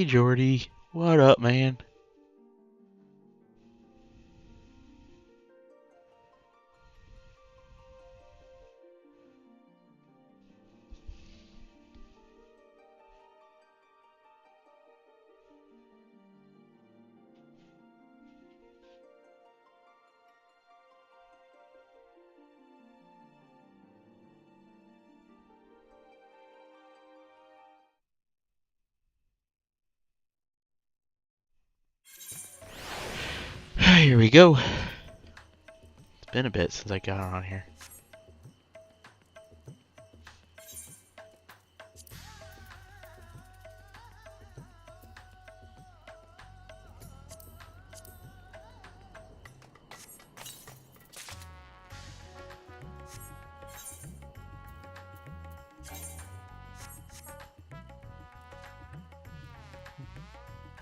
Jordy. What up, man? Here we go. It's been a bit since I got on here.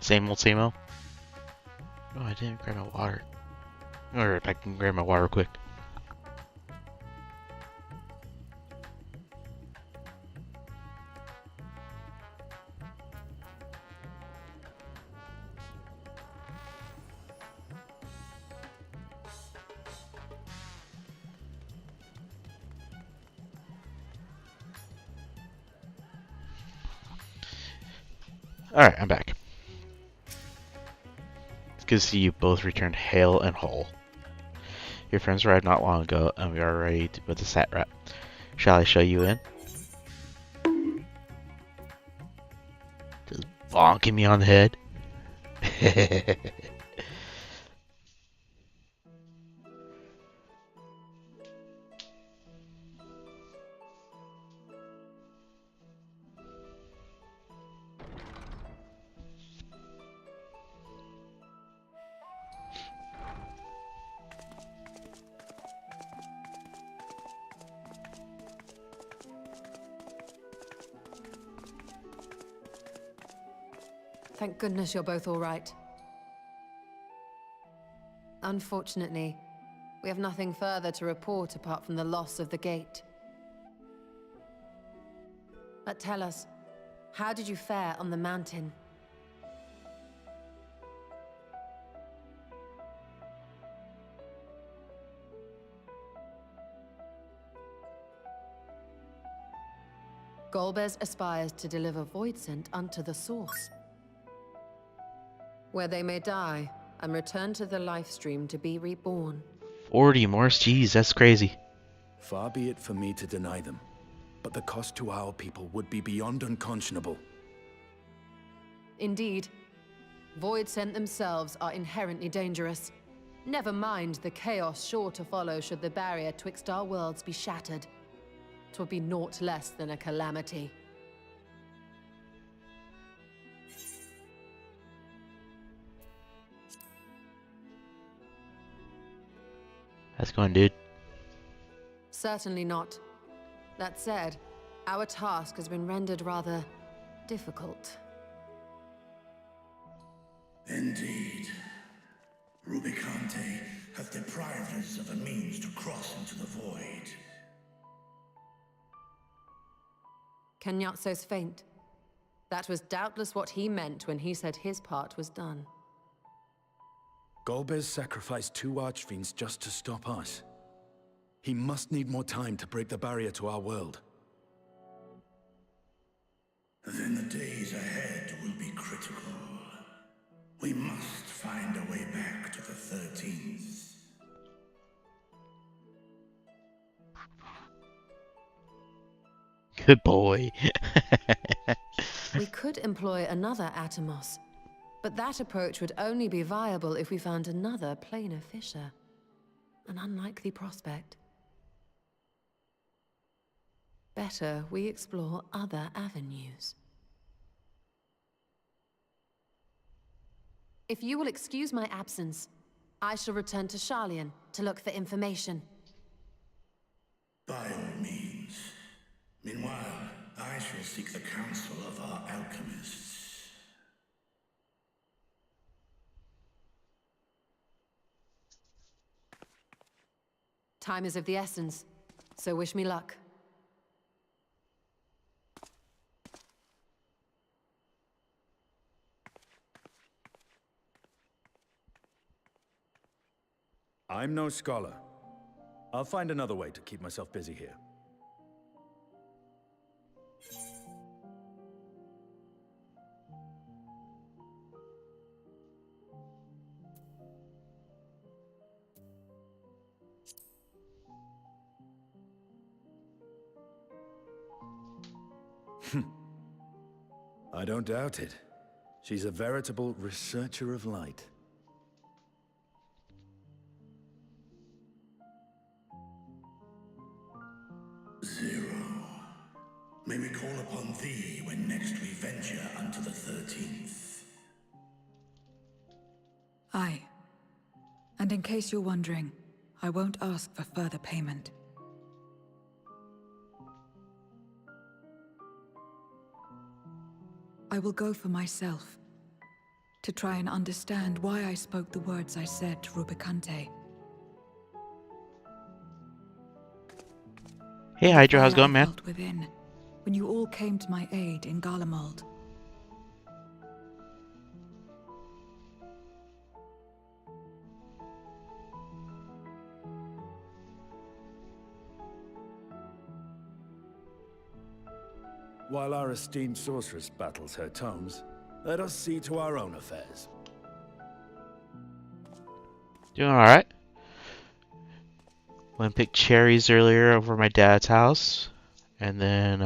Same old, same old. Oh, I didn't grab my water. Or I can grab my water quick. Alright, I'm back. It's good to see you both returned hale and whole. Your friends arrived not long ago, and we are ready to put the sat rep. Shall I show you in? Just bonking me on the head. Thank goodness you're both all right. Unfortunately, we have nothing further to report apart from the loss of the gate. But tell us, how did you fare on the mountain? Golbez aspires to deliver Voidsent unto the Source, where they may die and return to the Lifestream to be reborn. 40 Morse, jeez, that's crazy. Far be it for me to deny them, but the cost to our people would be beyond unconscionable. Indeed. Voidsent themselves are inherently dangerous. Never mind the chaos sure to follow should the barrier twixt our worlds be shattered. 'Twould be naught less than a calamity. How's it going, dude? Certainly not. That said, our task has been rendered rather difficult. Indeed. Rubicante hath deprived us of a means to cross into the void. Kenyatso's faint. That was doubtless what he meant when he said his part was done. Golbez sacrificed 2 archfiends just to stop us. He must need more time to break the barrier to our world. Then the days ahead will be critical. We must find a way back to the 13th. Good boy. We could employ another Atomos, but that approach would only be viable if we found another planar fissure. An unlikely prospect. Better we explore other avenues. If you will excuse my absence, I shall return to Sharlayan to look for information. By all means. Meanwhile, I shall seek the counsel of our alchemists. Time is of the essence, so wish me luck. I'm no scholar. I'll find another way to keep myself busy here. I don't doubt it. She's a veritable researcher of light. Zero. May we call upon thee when next we venture unto the 13th? Aye. And in case you're wondering, I won't ask for further payment. I will go for myself, to try and understand why I spoke the words I said to Rubicante. Hey Hydra, how's it going, I man? felt within, when you all came to my aid in Garlemald. While our esteemed sorceress battles her tomes, let us see to our own affairs. Doing alright. Went and picked cherries earlier over at my dad's house. And then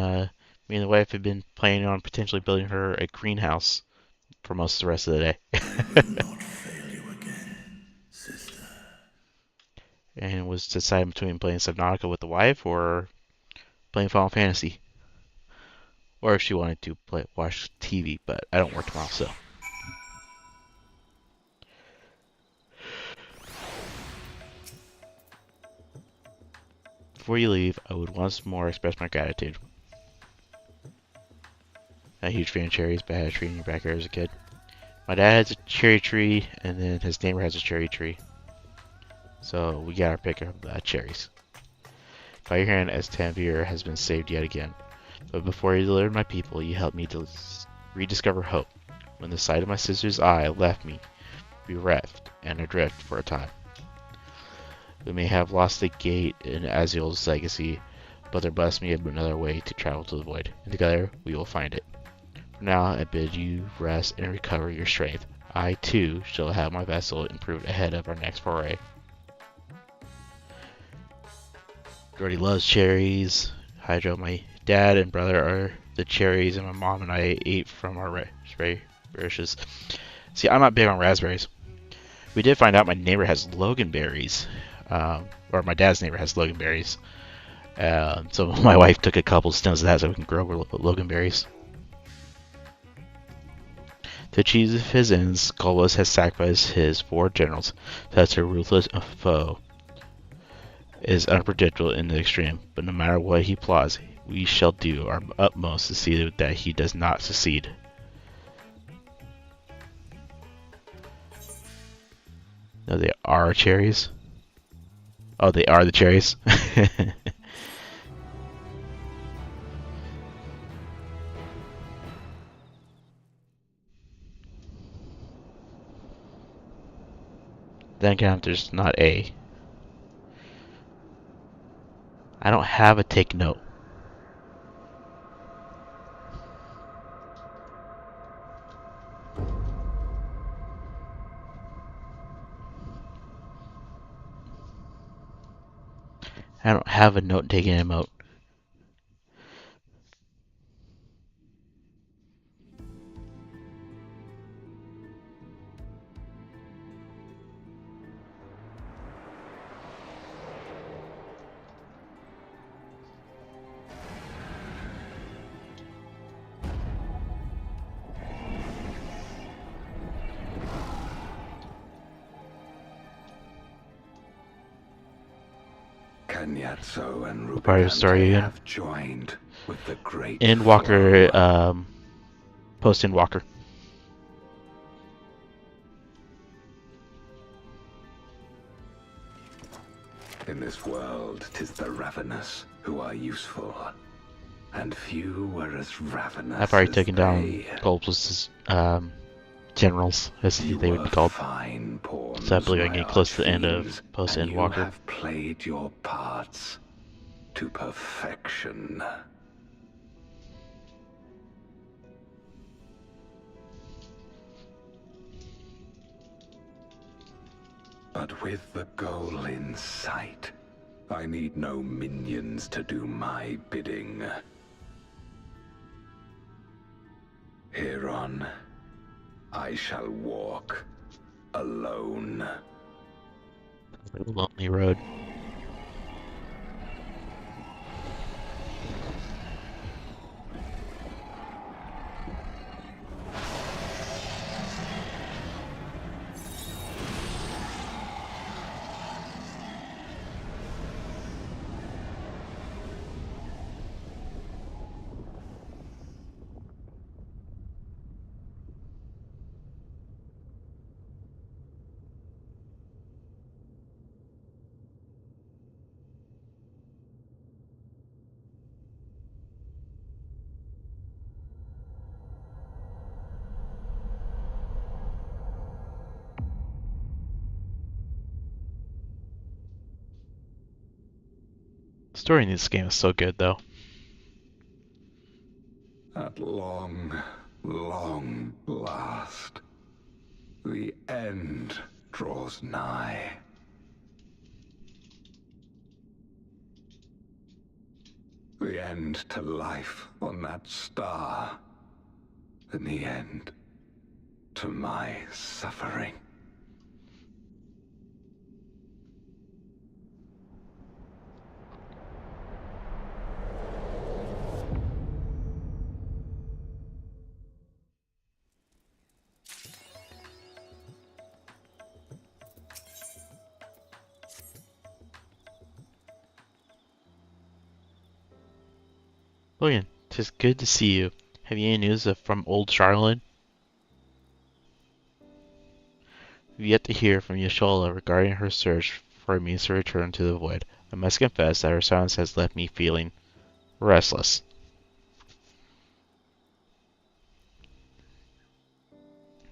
me and the wife have been planning on potentially building her a greenhouse for most of the rest of the day. Not fail you again, sister. And was deciding between playing Subnautica with the wife or playing Final Fantasy. Or if she wanted to watch TV, but I don't work tomorrow, so. Before you leave, I would once more express my gratitude. I'm a huge fan of cherries, but I had a tree in your backyard as a kid. My dad has a cherry tree, and then his neighbor has a cherry tree. So we got our pick of cherries. By your hand, as Tanvir has been saved yet again. But before you delivered my people, you helped me to rediscover hope. When the sight of my sister's eye left me, bereft and adrift for a time. We may have lost the gate in Azil's legacy, but there must be another way to travel to the void, and together we will find it. For now, I bid you rest and recover your strength. I, too, shall have my vessel improved ahead of our next foray. Jordy loves cherries. Hydro, my dad and brother are the cherries, and my mom and I ate from our raspberry bushes. See, I'm not big on raspberries. We did find out my neighbor has loganberries, or my dad's neighbor has loganberries. So my wife took a couple stems of that so we can grow loganberries. To achieve his ends, Golbez has sacrificed his 4 generals. Such a ruthless foe is unpredictable in the extreme, but no matter what he plots, we shall do our utmost to see that he does not succeed. No, they are cherries. Oh, they are the cherries. Then again, there's not a. I don't have a take note. I don't have a note taking emote. Cagnazzo and Part of the story Rubicante again. have joined with the great Endwalker, Flora. post Endwalker. In this world, 'tis the ravenous who are useful, and few were as ravenous I've already as taken down they. Golbez's generals, as You they would were be called. fine pawns, So I believe I'm my getting close to the end of archfiends, post-end and you Walker. have played your parts to perfection. But with the goal in sight, I need no minions to do my bidding. Hereon, I shall walk alone. A lonely road. The story in this game is so good, though. At long, long last, the end draws nigh. The end to life on that star, and the end to my suffering. Logan, 'tis good to see you. Have you any news from old Charlotte? We've yet to hear from Y'shtola regarding her search for a means to return to the void. I must confess that her silence has left me feeling restless.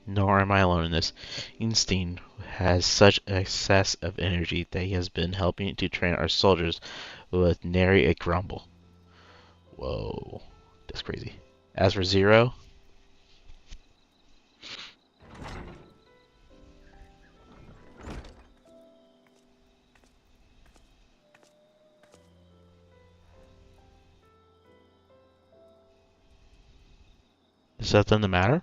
Nor am I alone in this. Einstein has such excess of energy that he has been helping to train our soldiers with nary a grumble. Whoa, that's crazy. As for Zero, is something the matter?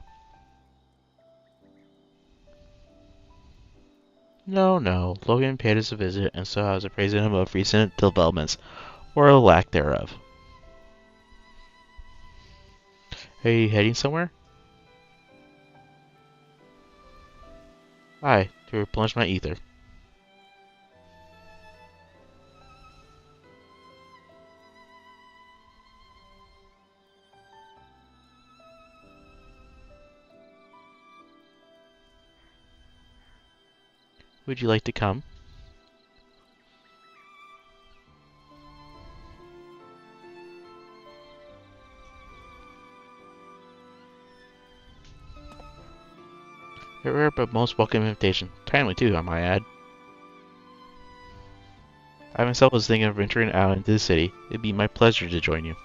No. Logan paid us a visit, and so I was appraising him of recent developments, or a lack thereof. Are you heading somewhere? Aye, to replenish my ether. Would you like to come? A rare but most welcome invitation. Timely too, I might add. I myself was thinking of venturing out into the city. It'd be my pleasure to join you.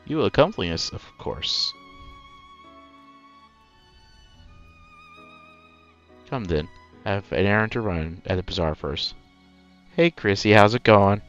You will accompany us, of course. Come then. I have an errand to run at the bazaar first. Hey Chrissy, how's it going?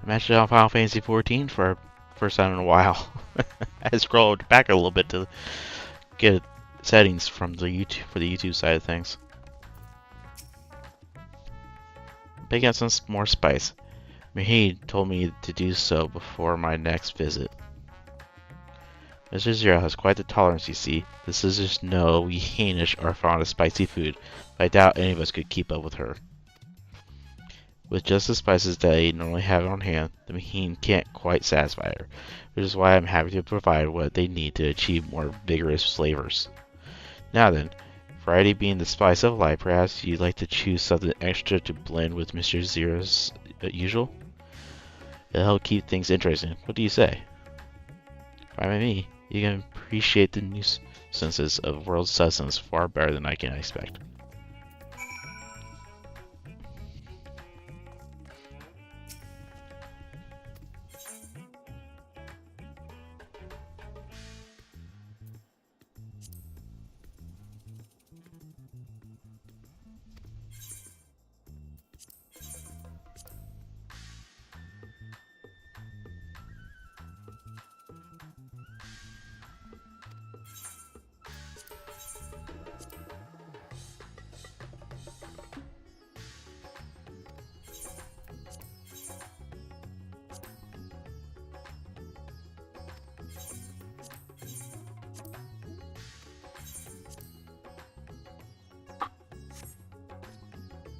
I matched it on Final Fantasy XIV for first time in a while. I scrolled back a little bit to get settings from the YouTube for the YouTube side of things. Picking up some more spice. Maheen told me to do so before my next visit. Mr. Zero has quite the tolerance, you see. The sisters know we Hainish are fond of spicy food, but I doubt any of us could keep up with her. With just the spices that they normally have on hand, the Maheen can't quite satisfy her, which is why I'm happy to provide what they need to achieve more vigorous flavors. Now then, variety being the spice of life, perhaps you'd like to choose something extra to blend with Mr. Zero's usual? It'll help keep things interesting. What do you say? Fine by me. You can appreciate the nuisances of world sustenance far better than I can expect.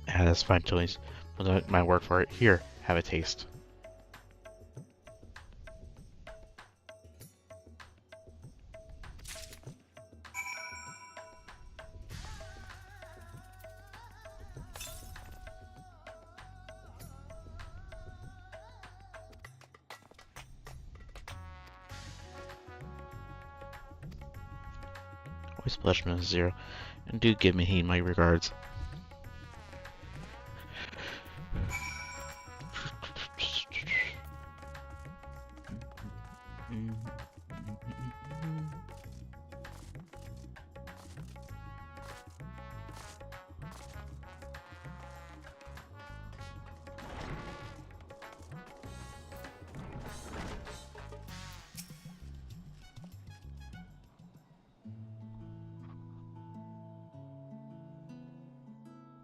Yeah, that's fine, Chili's. I'll do my work for it. Here, have a taste. Always pleasure, Mr. Zero, and do give me my regards.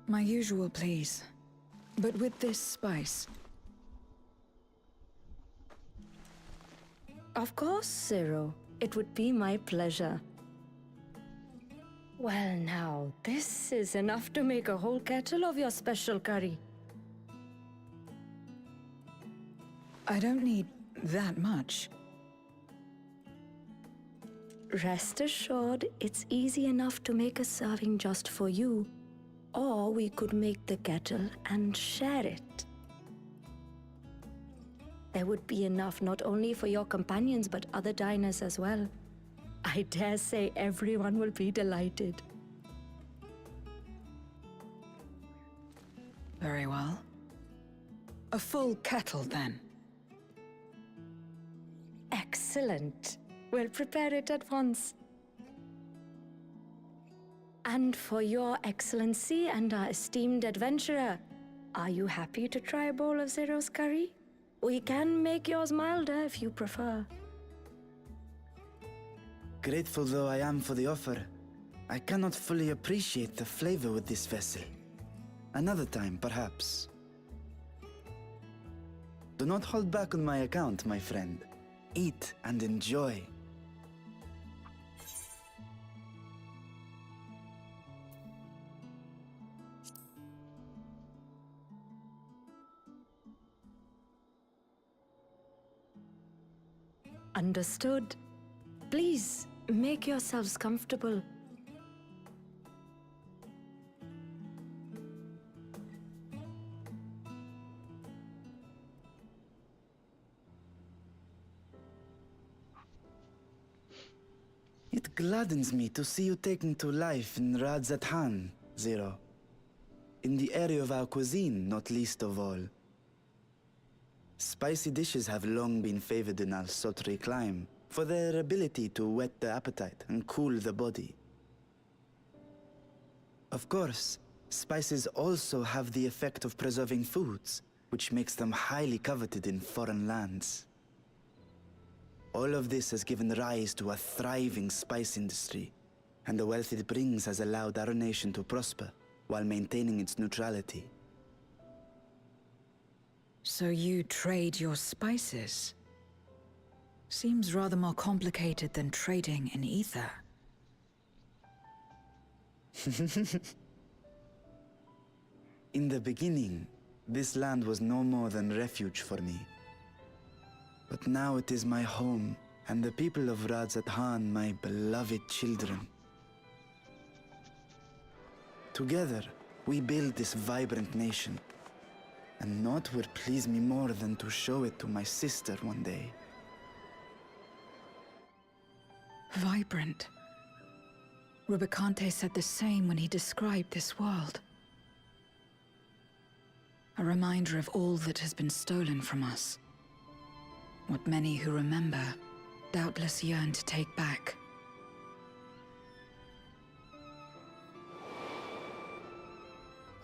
My usual, please. But with this spice. Of course, Zero. It would be my pleasure. Well now, this is enough to make a whole kettle of your special curry. I don't need that much. Rest assured, it's easy enough to make a serving just for you. Or we could make the kettle and share it. There would be enough not only for your companions but other diners as well. I dare say everyone will be delighted. Very well. A full kettle, then. Excellent. We'll prepare it at once. And for your excellency and our esteemed adventurer, are you happy to try a bowl of Zero's curry? We can make yours milder if you prefer. Grateful though I am for the offer, I cannot fully appreciate the flavor with this vessel. Another time, perhaps. Do not hold back on my account, my friend. Eat and enjoy. Understood. Please, make yourselves comfortable. It gladdens me to see you taking to life in Radzatan, Zero. In the area of our cuisine, not least of all. Spicy dishes have long been favored in our sultry clime for their ability to whet the appetite and cool the body. Of course, spices also have the effect of preserving foods, which makes them highly coveted in foreign lands. All of this has given rise to a thriving spice industry, and the wealth it brings has allowed our nation to prosper while maintaining its neutrality. So you trade your spices? Seems rather more complicated than trading in ether. In the beginning, this land was no more than refuge for me. But now it is my home, and the people of Radzat-Han my beloved children. Together, we build this vibrant nation. And naught would please me more than to show it to my sister one day. Vibrant. Rubicante said the same when he described this world. A reminder of all that has been stolen from us. What many who remember doubtless yearn to take back.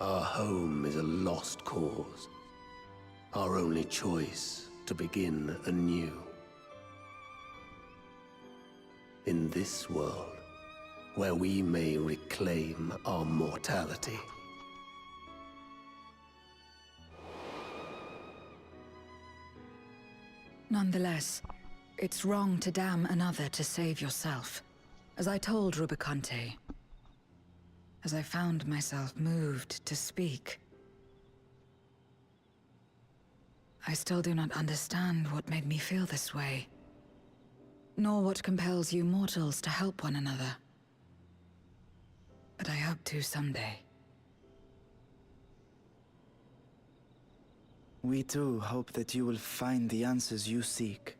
Our home is a lost cause. Our only choice to begin anew. In this world, where we may reclaim our mortality. Nonetheless, it's wrong to damn another to save yourself. As I told Rubicante, as I found myself moved to speak. I still do not understand what made me feel this way, nor what compels you mortals to help one another. But I hope to someday. We too hope that you will find the answers you seek.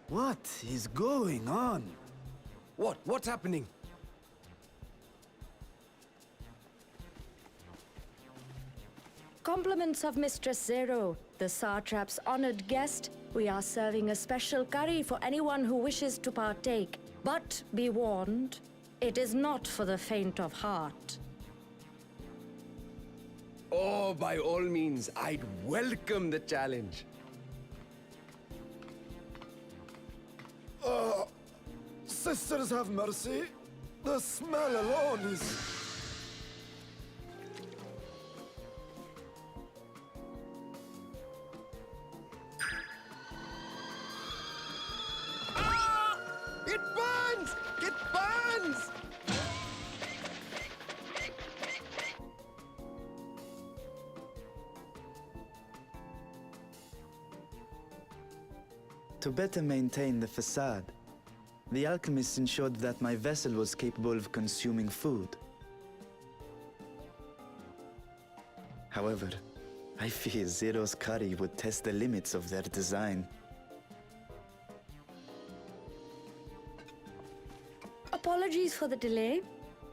What is going on? What's happening? Compliments of Mistress Zero, the Satrap's honored guest. We are serving a special curry for anyone who wishes to partake. But be warned, it is not for the faint of heart. Oh, by all means, I'd welcome the challenge. Sisters have mercy. The smell alone is... It burns! It burns! To better maintain the facade, the alchemists ensured that my vessel was capable of consuming food. However, I fear Zero's curry would test the limits of their design. Apologies for the delay.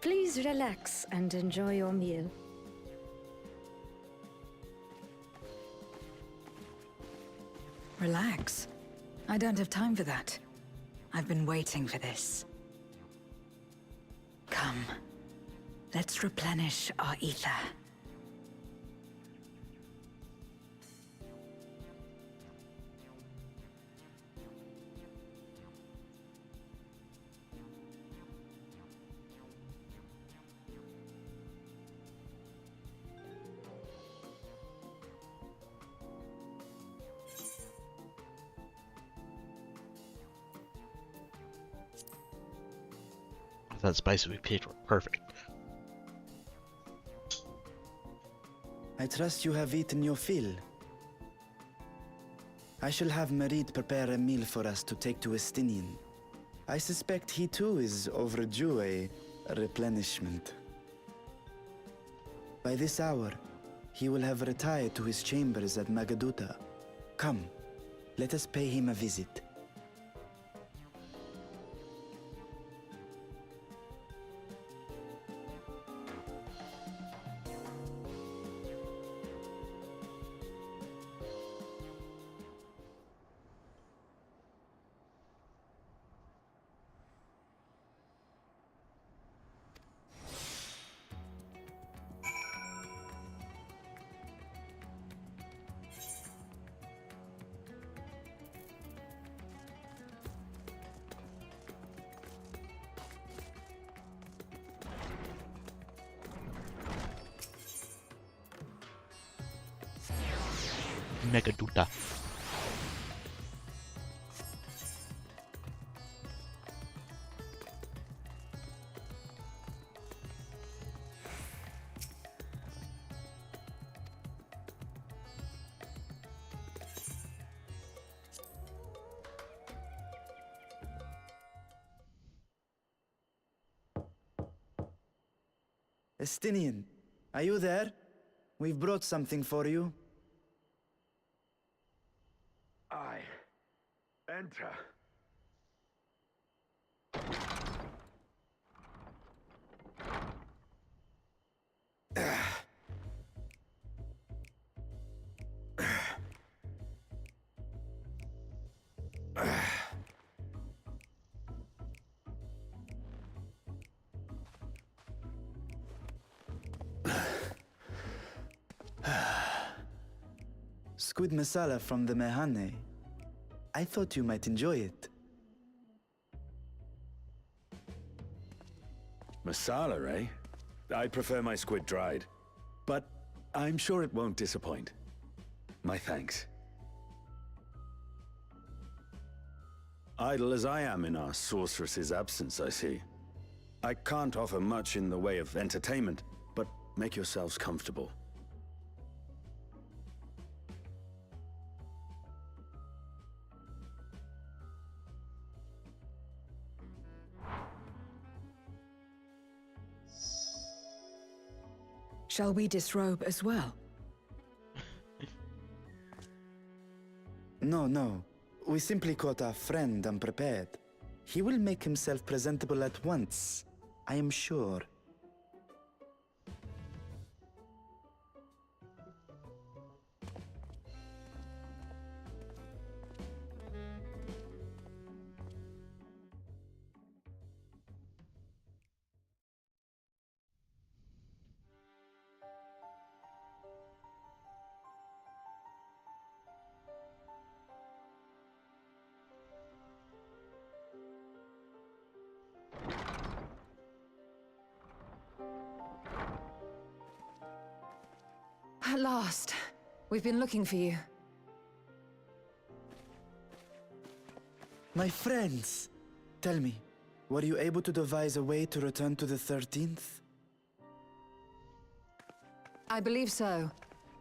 Please relax and enjoy your meal. Relax. I don't have time for that. I've been waiting for this. Come, let's replenish our ether. That spices we picked were perfect. I trust you have eaten your fill. I shall have Merid prepare a meal for us to take to Estinian. I suspect he too is overdue a replenishment. By this hour, he will have retired to his chambers at Magaduta. Come, let us pay him a visit. Megaduta. Estinian, are you there? We've brought something for you. I enter. Squid masala from the Mehane. I thought you might enjoy it. Masala, eh? I prefer my squid dried. But I'm sure it won't disappoint. My thanks. Idle as I am in our sorceress's absence, I see. I can't offer much in the way of entertainment, but make yourselves comfortable. Shall we disrobe as well? No. We simply caught our friend unprepared. He will make himself presentable at once, I am sure. At last. We've been looking for you. My friends! Tell me, were you able to devise a way to return to the 13th? I believe so.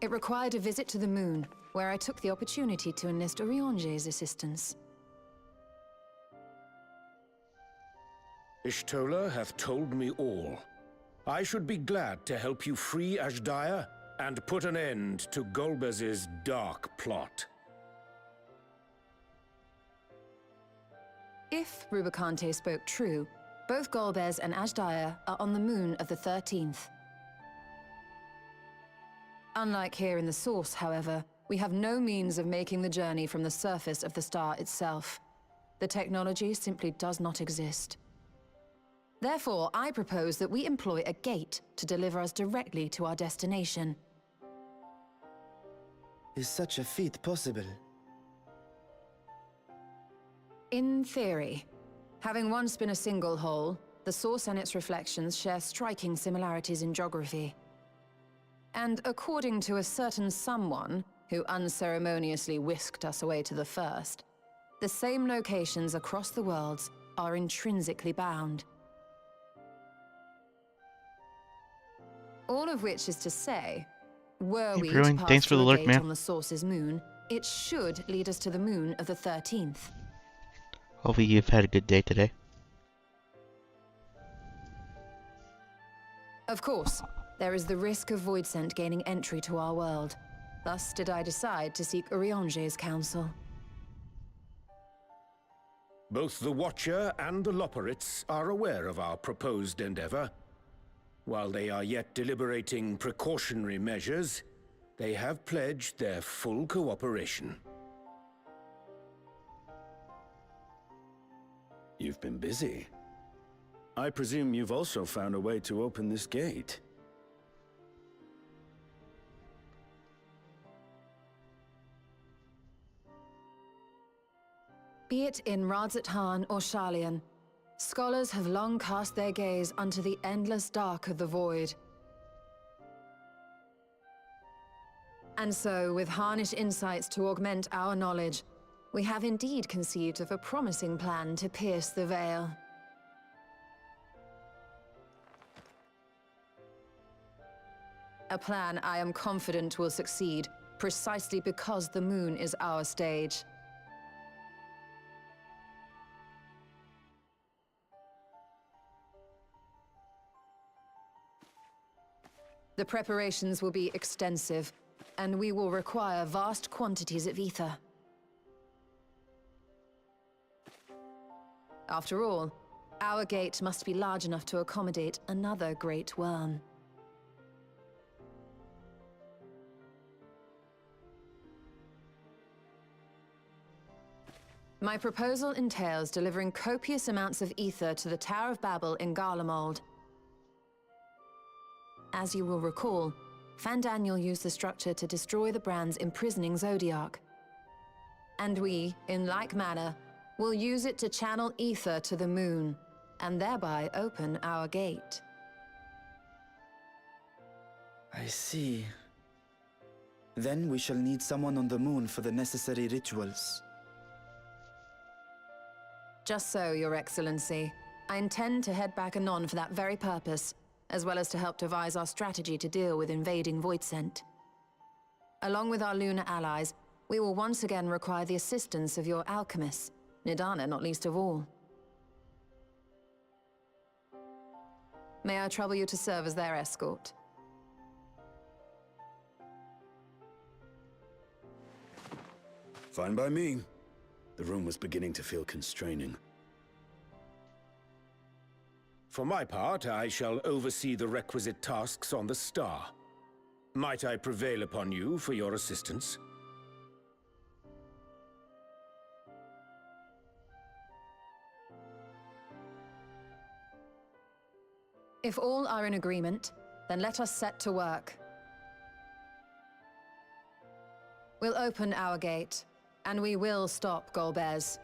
It required a visit to the moon, where I took the opportunity to enlist Urianger's assistance. Y'shtola hath told me all. I should be glad to help you free Azdaja and put an end to Golbez's dark plot. If Rubicante spoke true, both Golbez and Azdaja are on the moon of the 13th. Unlike here in the Source, however, we have no means of making the journey from the surface of the star itself. The technology simply does not exist. Therefore, I propose that we employ a gate to deliver us directly to our destination. Is such a feat possible? In theory. Having once been a single hole, the Source and its reflections share striking similarities in geography. And according to a certain someone who unceremoniously whisked us away to the First, the same locations across the worlds are intrinsically bound. All of which is to say, were Hey, we Brewing, to pass thanks for through the a look, gate man. on the Source's moon, it should lead us to the moon of the 13th. Hopefully you've had a good day today. Of course, there is the risk of Voidsent gaining entry to our world. Thus did I decide to seek Urianger's counsel. Both the Watcher and the Loporrits are aware of our proposed endeavor. While they are yet deliberating precautionary measures, they have pledged their full cooperation. You've been busy. I presume you've also found a way to open this gate. Be it in Radzat-Han or Sharlayan, scholars have long cast their gaze unto the endless dark of the void. And so, with Harnish insights to augment our knowledge, we have indeed conceived of a promising plan to pierce the veil. A plan I am confident will succeed, precisely because the moon is our stage. The preparations will be extensive, and we will require vast quantities of ether. After all, our gate must be large enough to accommodate another great worm. My proposal entails delivering copious amounts of ether to the Tower of Babel in Garlemald. As you will recall, Fandaniel used the structure to destroy the Brand's imprisoning Zodiark. And we, in like manner, will use it to channel ether to the moon, and thereby open our gate. I see. Then we shall need someone on the moon for the necessary rituals. Just so, Your Excellency. I intend to head back anon for that very purpose, as well as to help devise our strategy to deal with invading Voidsent. Along with our lunar allies, we will once again require the assistance of your alchemists, Nidana not least of all. May I trouble you to serve as their escort? Fine by me. The room was beginning to feel constraining. For my part, I shall oversee the requisite tasks on the Star. Might I prevail upon you for your assistance? If all are in agreement, then let us set to work. We'll open our gate, and we will stop Golbez.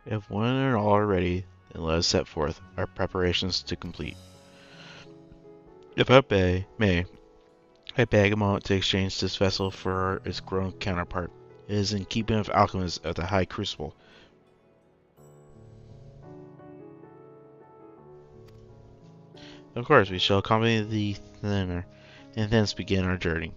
If one and all are ready, then let us set forth our preparations to complete. If I may, I beg a moment to exchange this vessel for its grown counterpart. It is in keeping with alchemists of the High Crucible. Of course, we shall accompany the thinner, and thence begin our journey.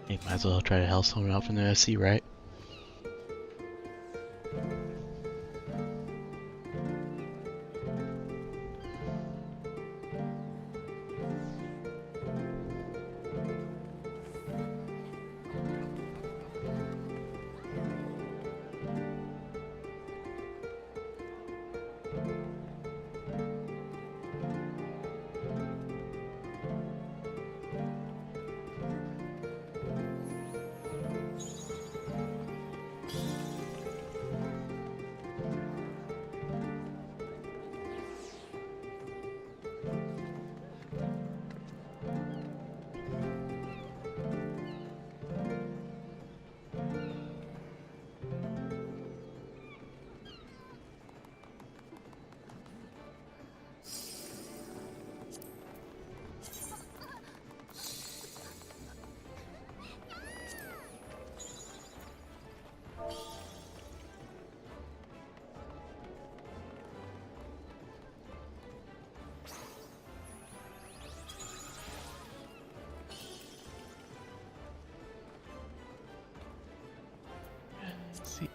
You might as well try to help someone out from the SC, right? Let's see.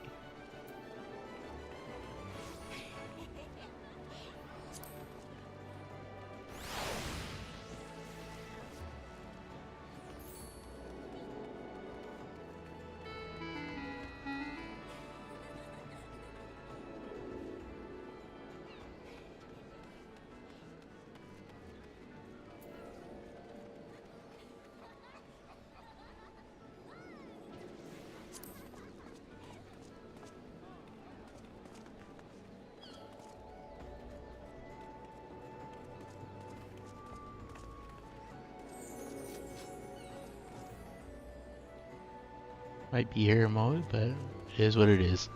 Might be here mode, but it is what it is.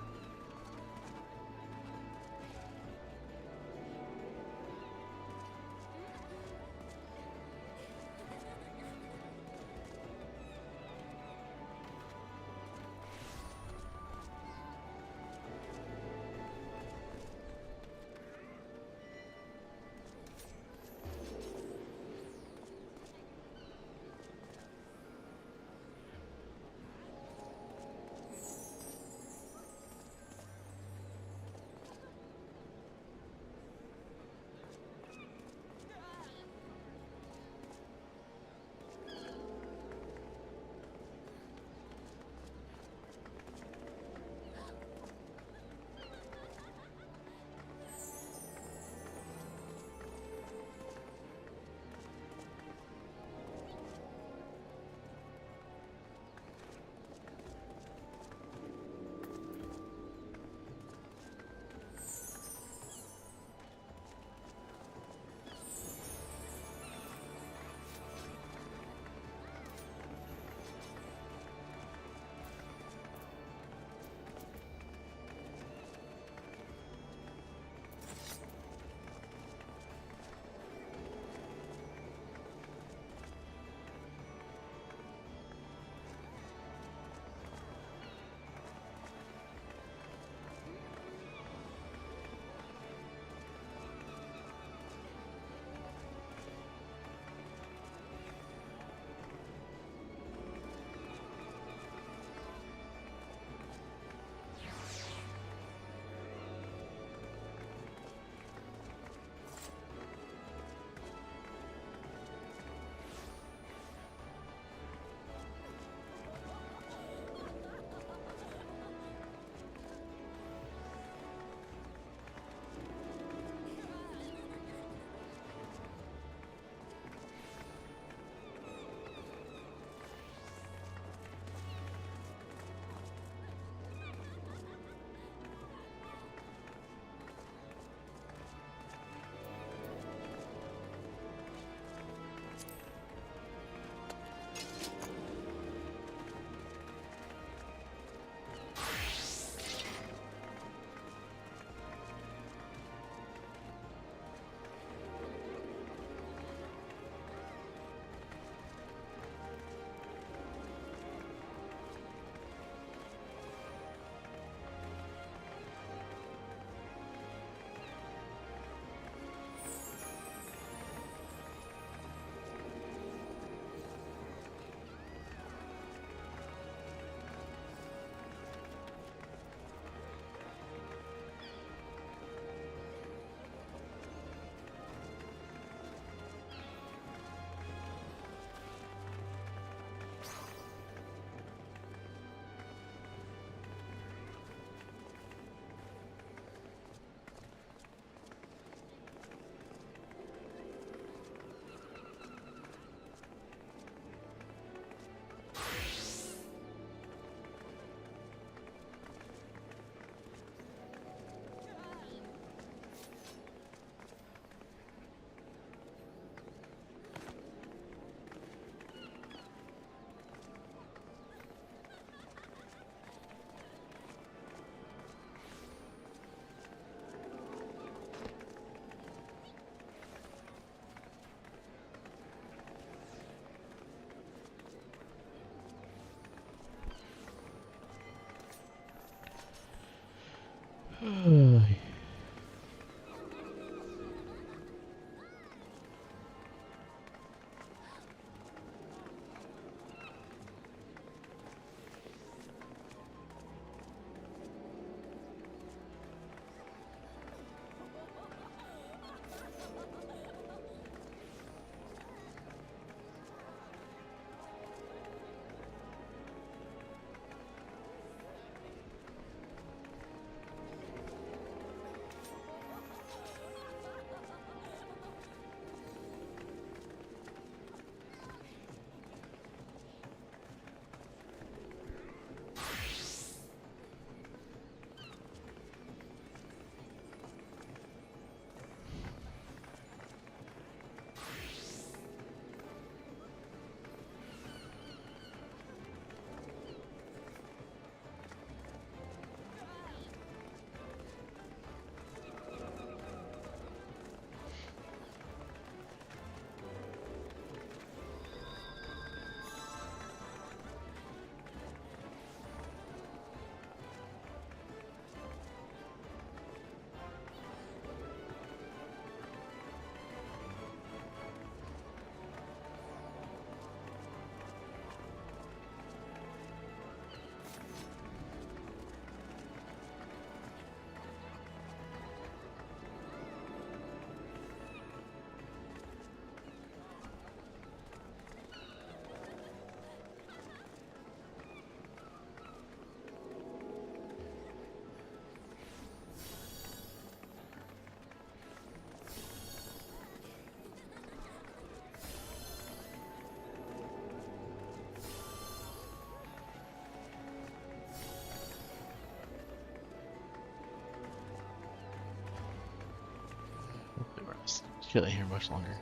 Can't here much longer.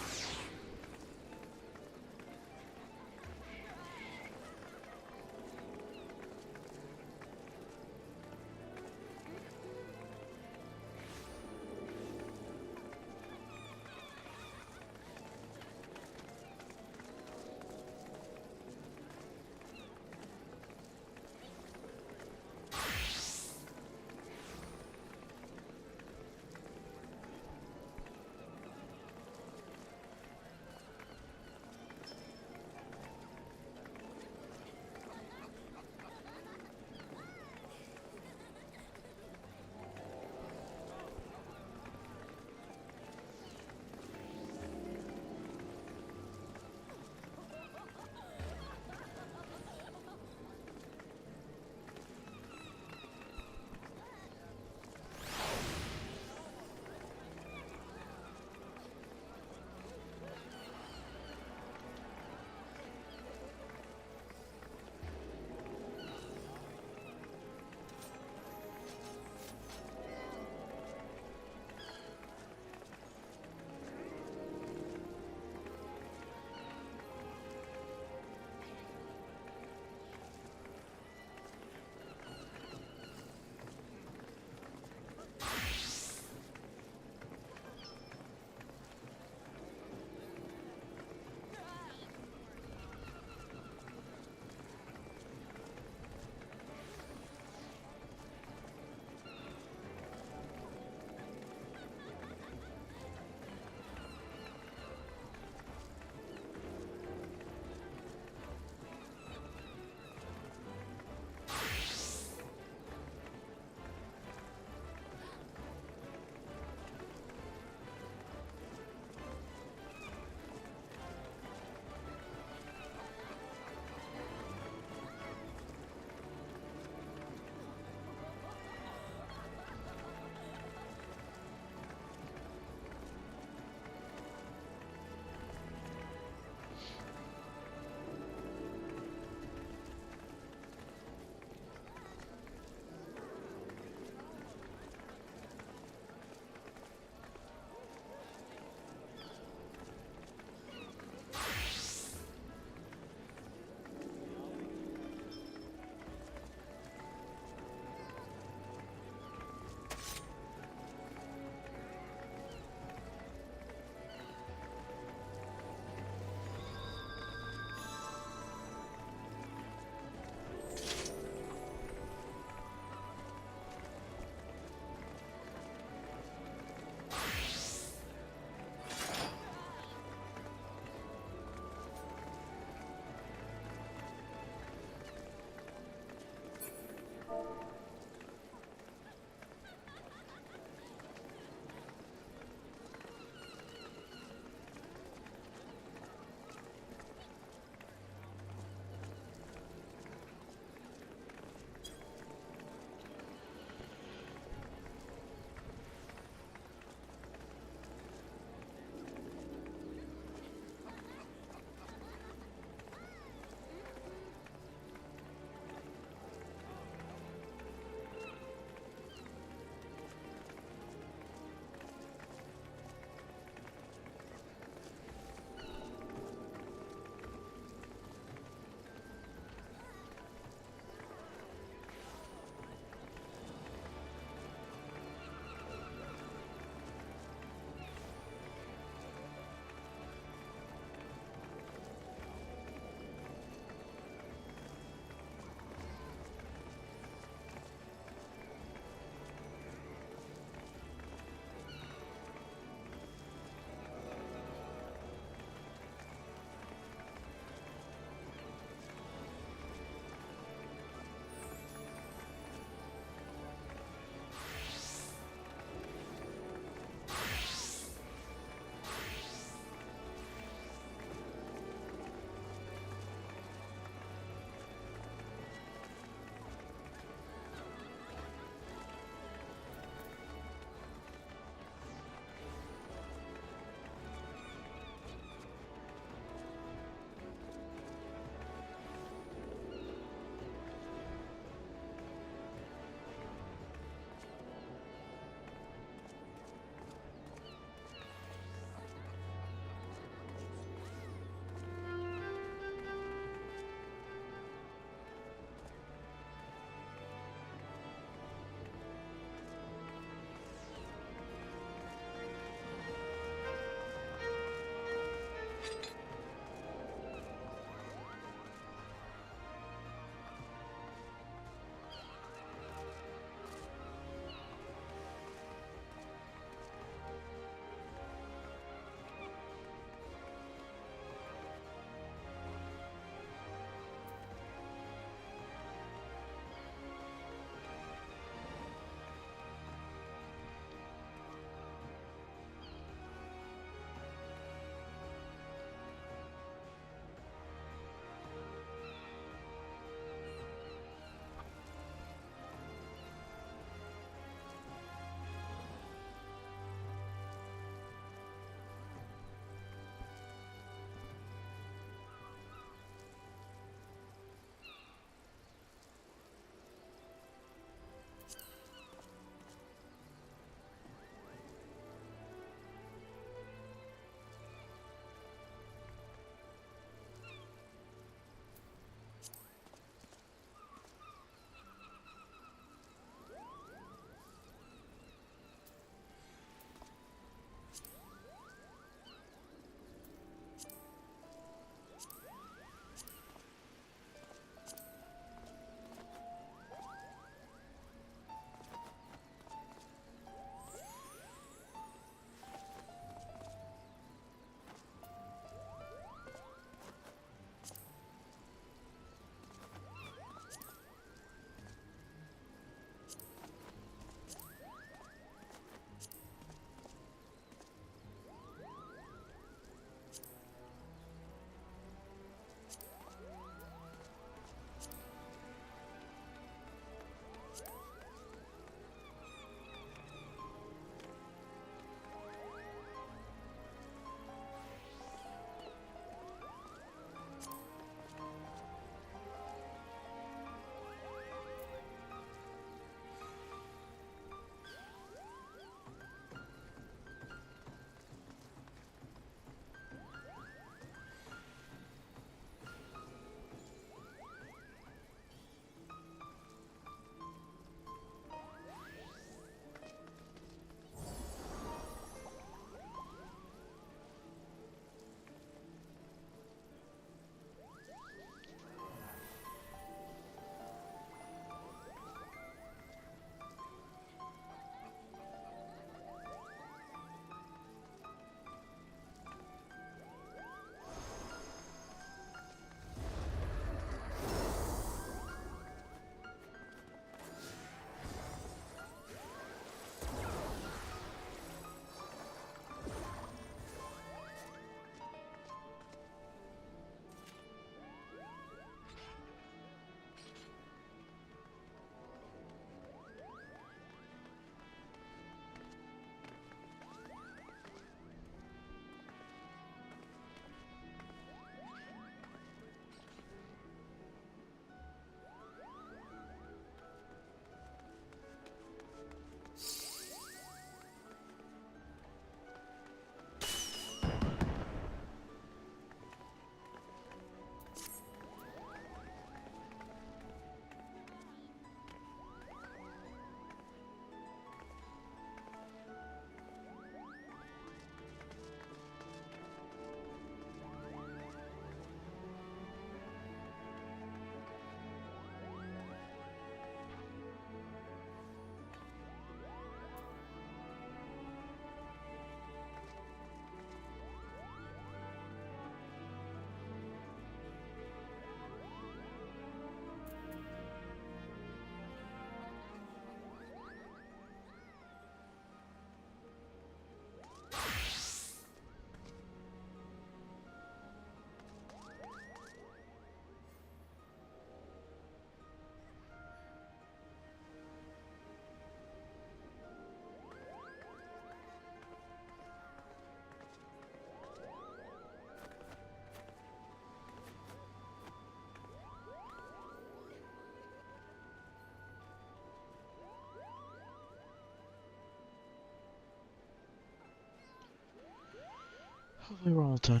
Hopefully we're all done.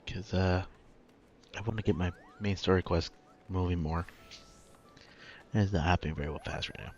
Because, I want to get my main story quest moving more. And it's not happening very well fast right now.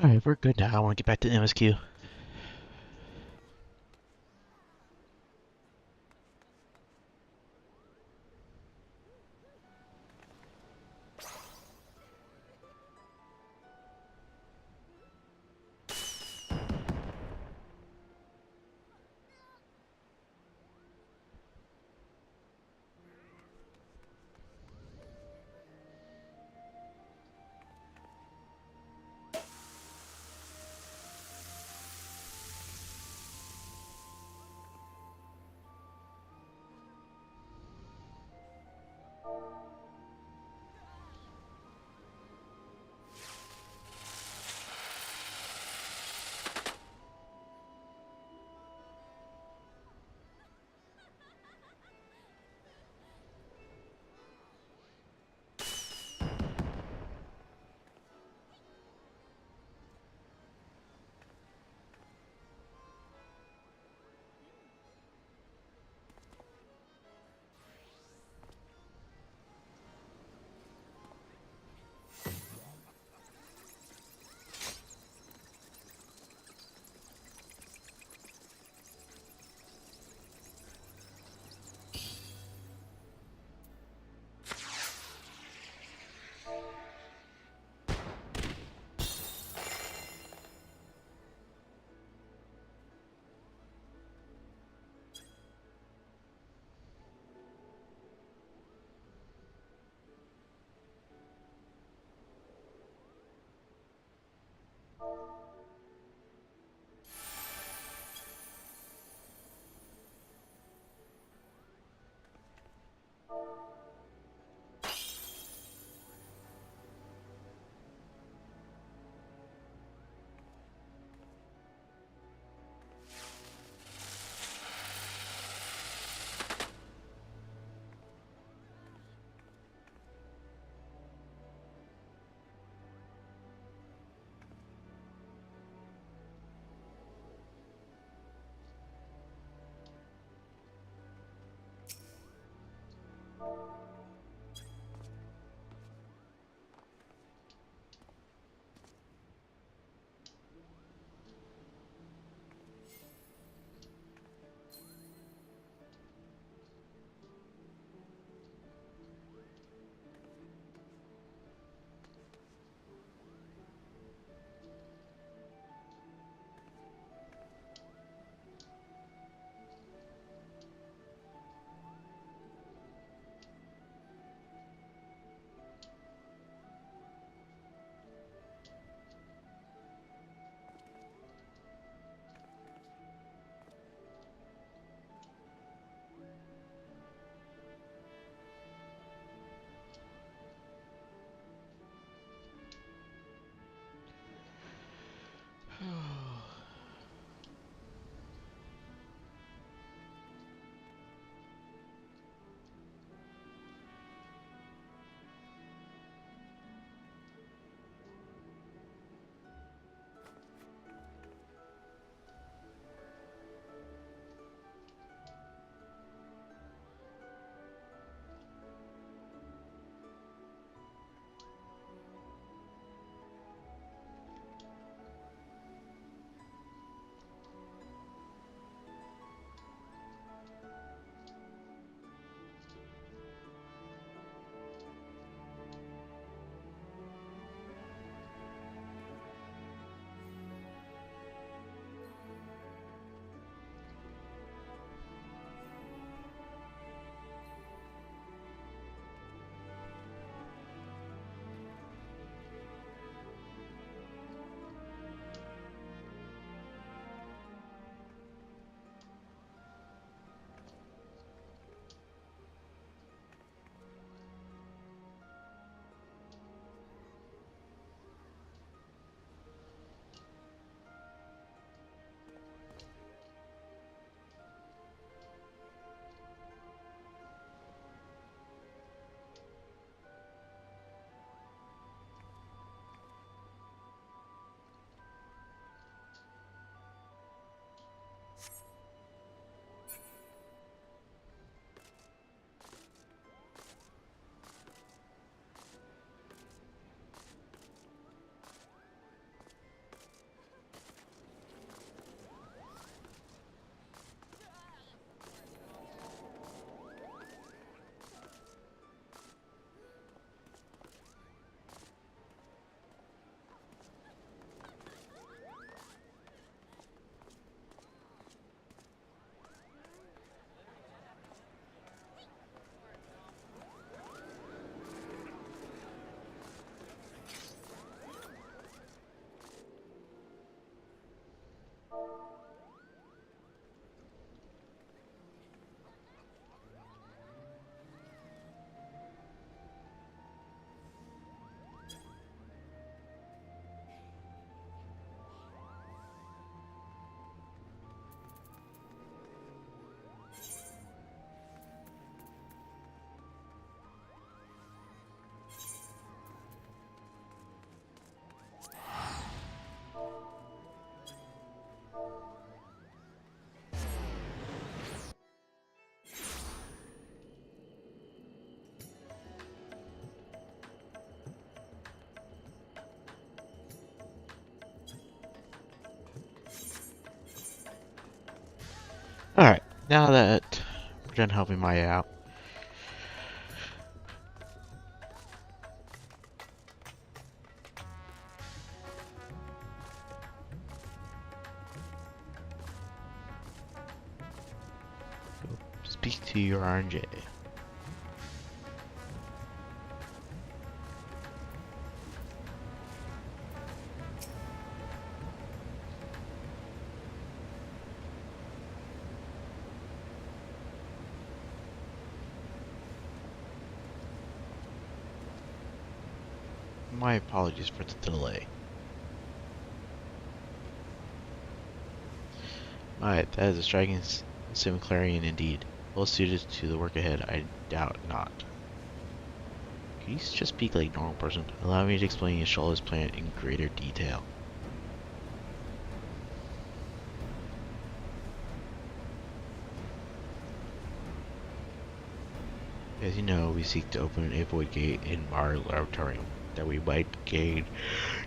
Alright, we're good now. I want to get back to MSQ. Now that we're done helping Maya out, speak to your RNJ. My apologies for the delay. Alright, that is a striking similarian indeed. Well suited to the work ahead, I doubt not. Can you just speak like a normal person? Allow me to explain Yashalla's plan in greater detail. As you know, we seek to open a void gate in our laboratory, that we might gain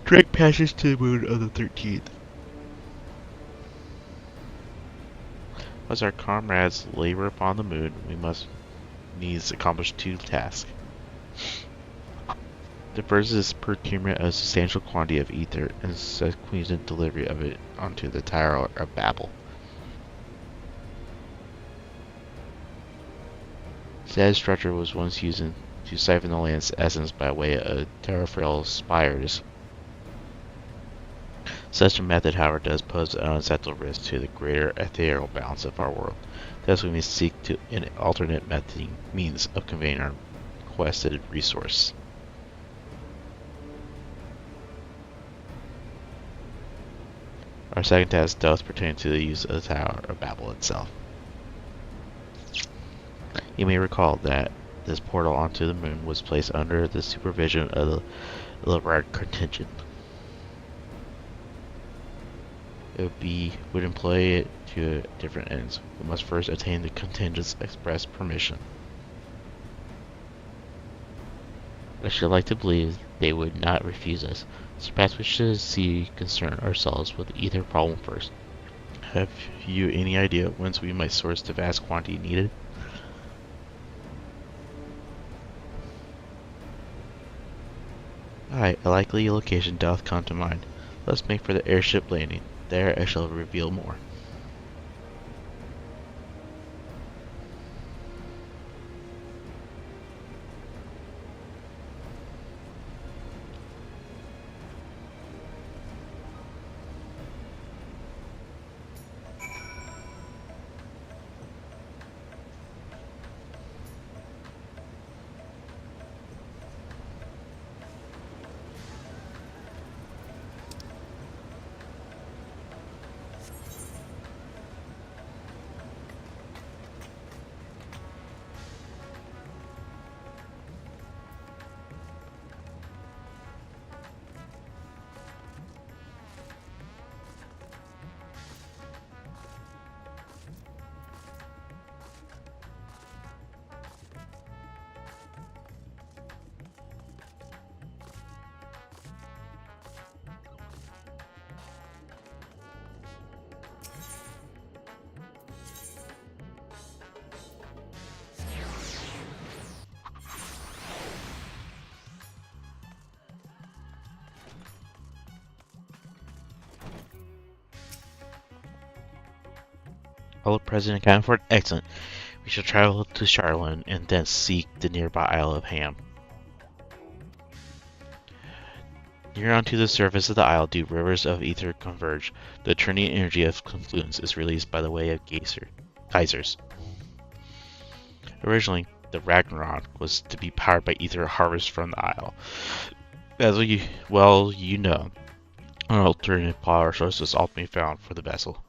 direct passage to the moon of the 13th. As our comrades labor upon the moon, we must needs accomplish two tasks. The first is procurement of a substantial quantity of ether and subsequent delivery of it onto the Tower of Babel. Said structure was once used to siphon the land's essence by way of terrestrial spires. Such a method, however, does pose an unacceptable risk to the greater ethereal balance of our world. Thus, we must seek to an alternate means of conveying our requested resource. Our second task does pertain to the use of the Tower of Babel itself. You may recall that this portal onto the moon was placed under the supervision of the Levrad contingent. It would employ it to different ends. We must first attain the contingent's express permission. I should like to believe they would not refuse us, so perhaps we should concern ourselves with the ether problem first. Have you any idea whence we might source the vast quantity needed? Alright, a likely location doth come to mind. Let's make for the airship landing. There I shall reveal more. All present accounted for. Excellent. We shall travel to Charlon and thence seek the nearby Isle of Ham. Near onto the surface of the isle do rivers of ether converge. The Trinity energy of confluence is released by the way of geysers. Originally, the Ragnarok was to be powered by ether harvest from the isle. As you know, an alternative power source was ultimately found for the vessel.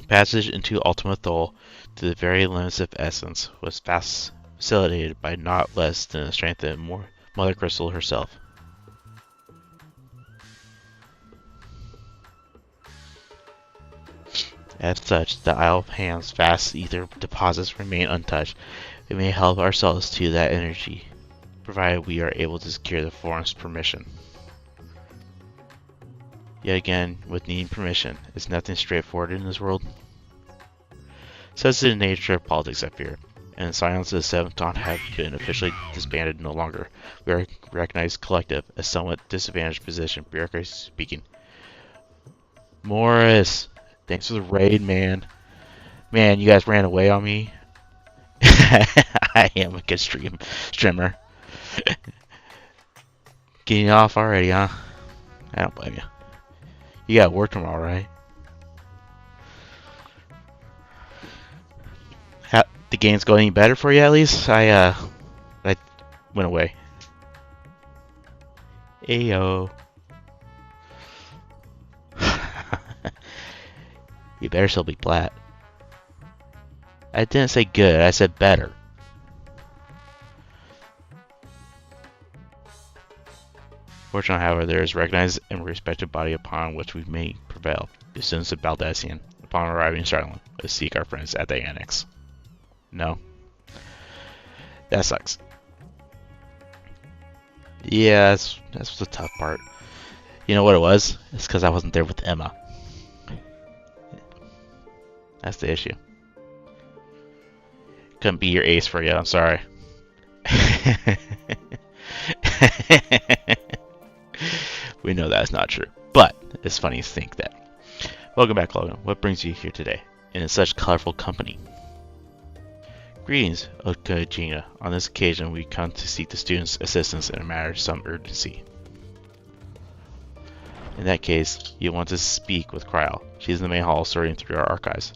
Passage into Ultima Thule to the very limits of essence was facilitated by not less than the strength of Mother Crystal herself. As such, the Isle of Ham's vast ether deposits remain untouched. We may help ourselves to that energy, provided we are able to secure the forum's permission. Yet again, with needing permission, is nothing straightforward in this world? Such is the nature of politics up here, and the Scions of the Seventh Dawn have been officially disbanded no longer. We are recognized collective, a somewhat disadvantaged position, bureaucracy speaking. Morris, thanks for the raid, man. Man, you guys ran away on me. I am a good streamer. Getting off already, huh? I don't blame you. You got work tomorrow, right? The game's going any better for you at least? I went away. Ayo. You better still be plat. I didn't say good, I said better. Fortunately, however, there is recognized and respected body upon which we may prevail. The students of Baldesion, upon arriving in Charlotte, will seek our friends at the Annex. No. That sucks. Yeah, that's the tough part. You know what it was? It's because I wasn't there with Emma. That's the issue. Couldn't be your ace for you, I'm sorry. We know that's not true, but it's funny to think that. Welcome back, Logan. What brings you here today, and in such colorful company? Greetings, Okajina. On this occasion, we come to seek the students' assistance in a matter of some urgency. In that case, you want to speak with Kryl. She's in the main hall sorting through our archives.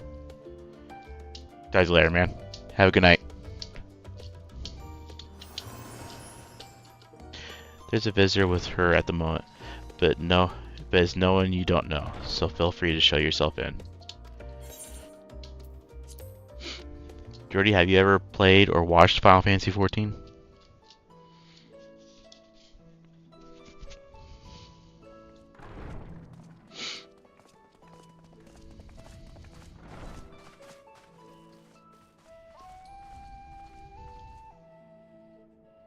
Talk to you later, man. Have a good night. There's a visitor with her at the moment, but it's no one you don't know, so feel free to show yourself in. Jordy, have you ever played or watched Final Fantasy XIV?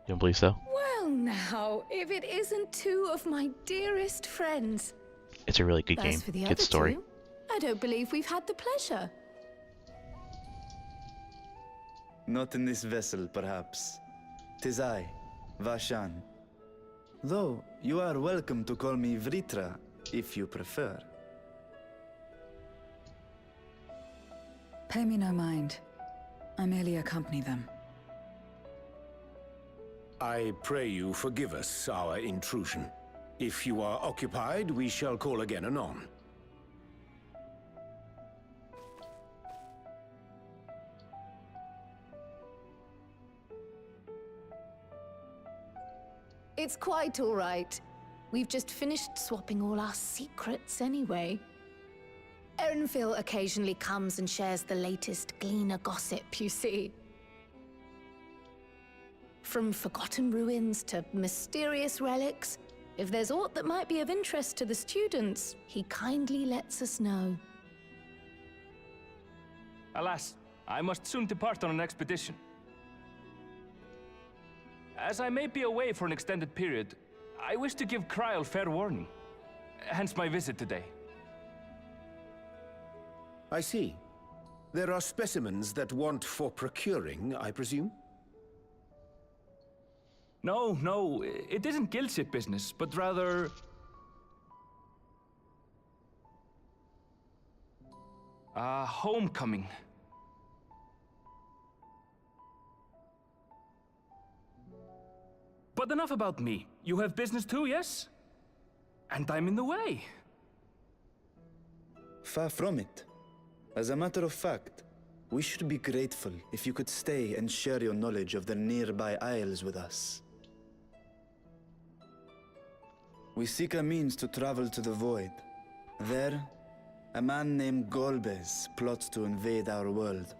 You don't believe so? Well now, if it isn't two of my dearest friends. It's a really good game. For the Good other story. two, I don't believe we've had the pleasure. Not in this vessel, perhaps. 'Tis I, Vashan. Though, you are welcome to call me Vritra, if you prefer. Pay me no mind. I merely accompany them. I pray you forgive us our intrusion. If you are occupied, we shall call again anon. It's quite all right. We've just finished swapping all our secrets anyway. Erenville occasionally comes and shares the latest Gleaner gossip, you see. From forgotten ruins to mysterious relics, if there's aught that might be of interest to the students, he kindly lets us know. Alas, I must soon depart on an expedition. As I may be away for an extended period, I wish to give Kryl fair warning. Hence my visit today. I see. There are specimens that want for procuring, I presume? No, it isn't guildship business, but rather... homecoming. But enough about me. You have business too, yes? And I'm in the way. Far from it. As a matter of fact, we should be grateful if you could stay and share your knowledge of the nearby isles with us. We seek a means to travel to the Void. There, a man named Golbez plots to invade our world.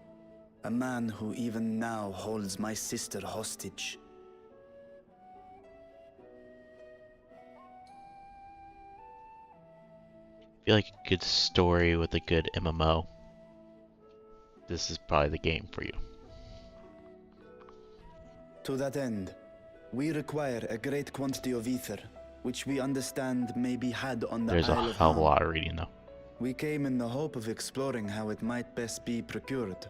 A man who even now holds my sister hostage. I feel like a good story with a good MMO. This is probably the game for you. To that end, we require a great quantity of ether, which we understand may be had on the There's a Isle of hell of a Ham. lot of reading though. We came in the hope of exploring how it might best be procured.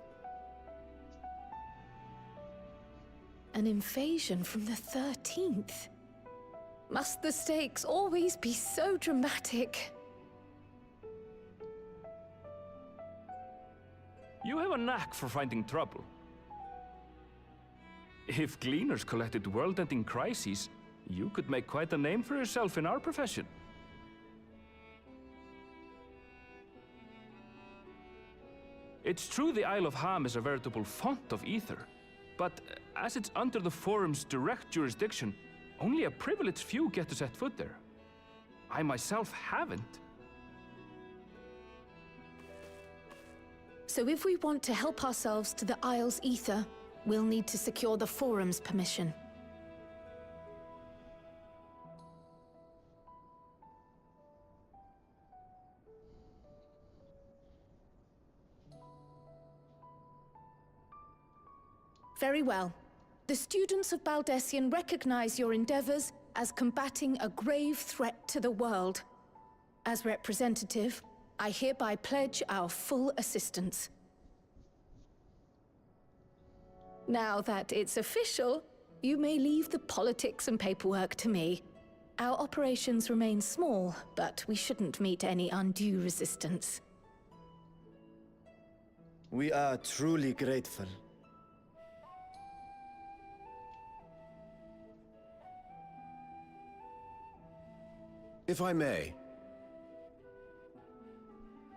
an invasion from the 13th. Must the stakes always be so dramatic? You have a knack for finding trouble. If Gleaners collected world-ending crises, you could make quite a name for yourself in our profession. It's true the Isle of Ham is a veritable font of ether, but as it's under the Forum's direct jurisdiction, only a privileged few get to set foot there. I myself haven't. So if we want to help ourselves to the Isle's ether, we'll need to secure the Forum's permission. Very well. The students of Baldessian recognize your endeavors as combating a grave threat to the world. As representative, I hereby pledge our full assistance. Now that it's official, you may leave the politics and paperwork to me. Our operations remain small, but we shouldn't meet any undue resistance. We are truly grateful. If I may.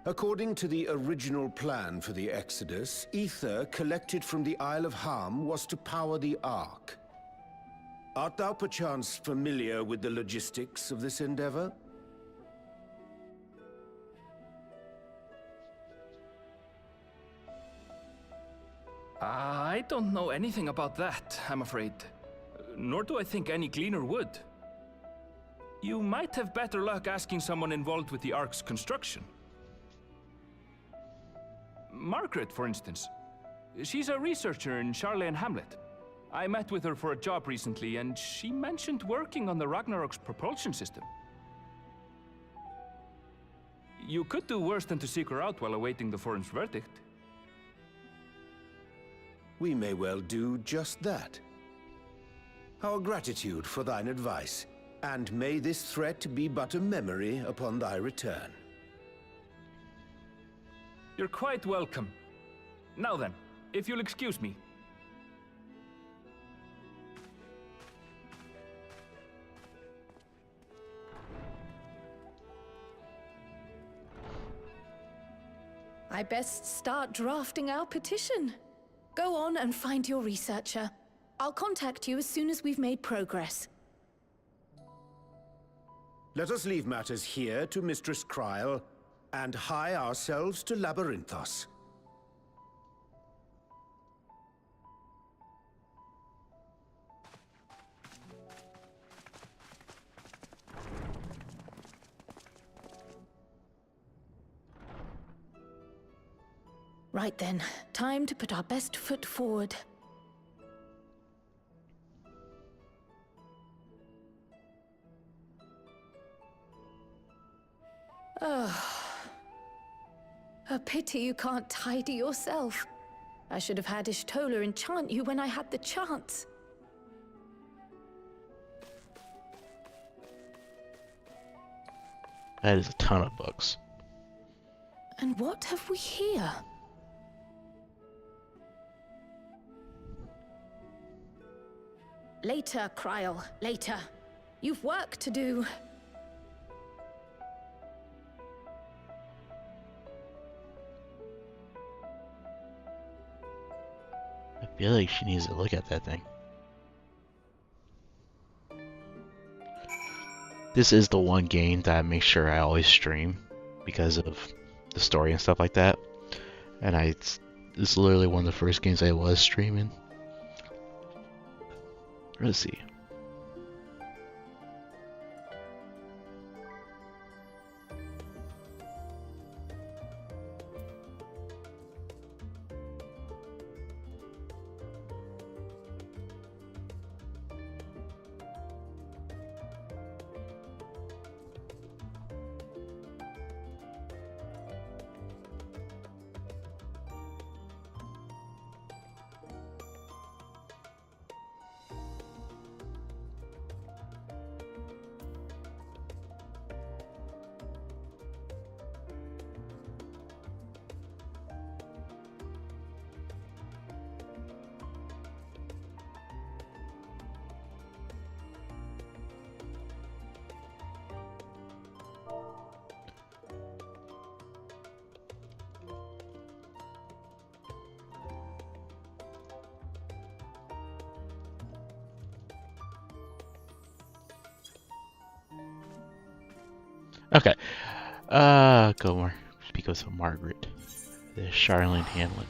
According to the original plan for the Exodus, ether collected from the Isle of Ham was to power the Ark. Art thou perchance familiar with the logistics of this endeavor? I don't know anything about that, I'm afraid. Nor do I think any Gleaner would. You might have better luck asking someone involved with the Ark's construction. Margaret, for instance. She's a researcher in Charley and Hamlet. I met with her for a job recently, and she mentioned working on the Ragnarok's propulsion system. You could do worse than to seek her out while awaiting the Forum's verdict. We may well do just that. Our gratitude for thine advice, and may this threat be but a memory upon thy return. You're quite welcome. Now then, if you'll excuse me. I best start drafting our petition. Go on and find your researcher. I'll contact you as soon as we've made progress. Let us leave matters here to Mistress Krile, and hie ourselves to Labyrinthos. Right then, time to put our best foot forward. Oh. A pity you can't tidy yourself. I should have had Ishtola enchant you when I had the chance. That is a ton of books. And what have we here? Later, Krile, later. You've work to do. I feel like she needs to look at that thing. This is the one game that I make sure I always stream because of the story and stuff like that. And it's literally one of the first games I was streaming. Let's see. Okay. Go more. Speak of Margaret. The Charlene Hamlin.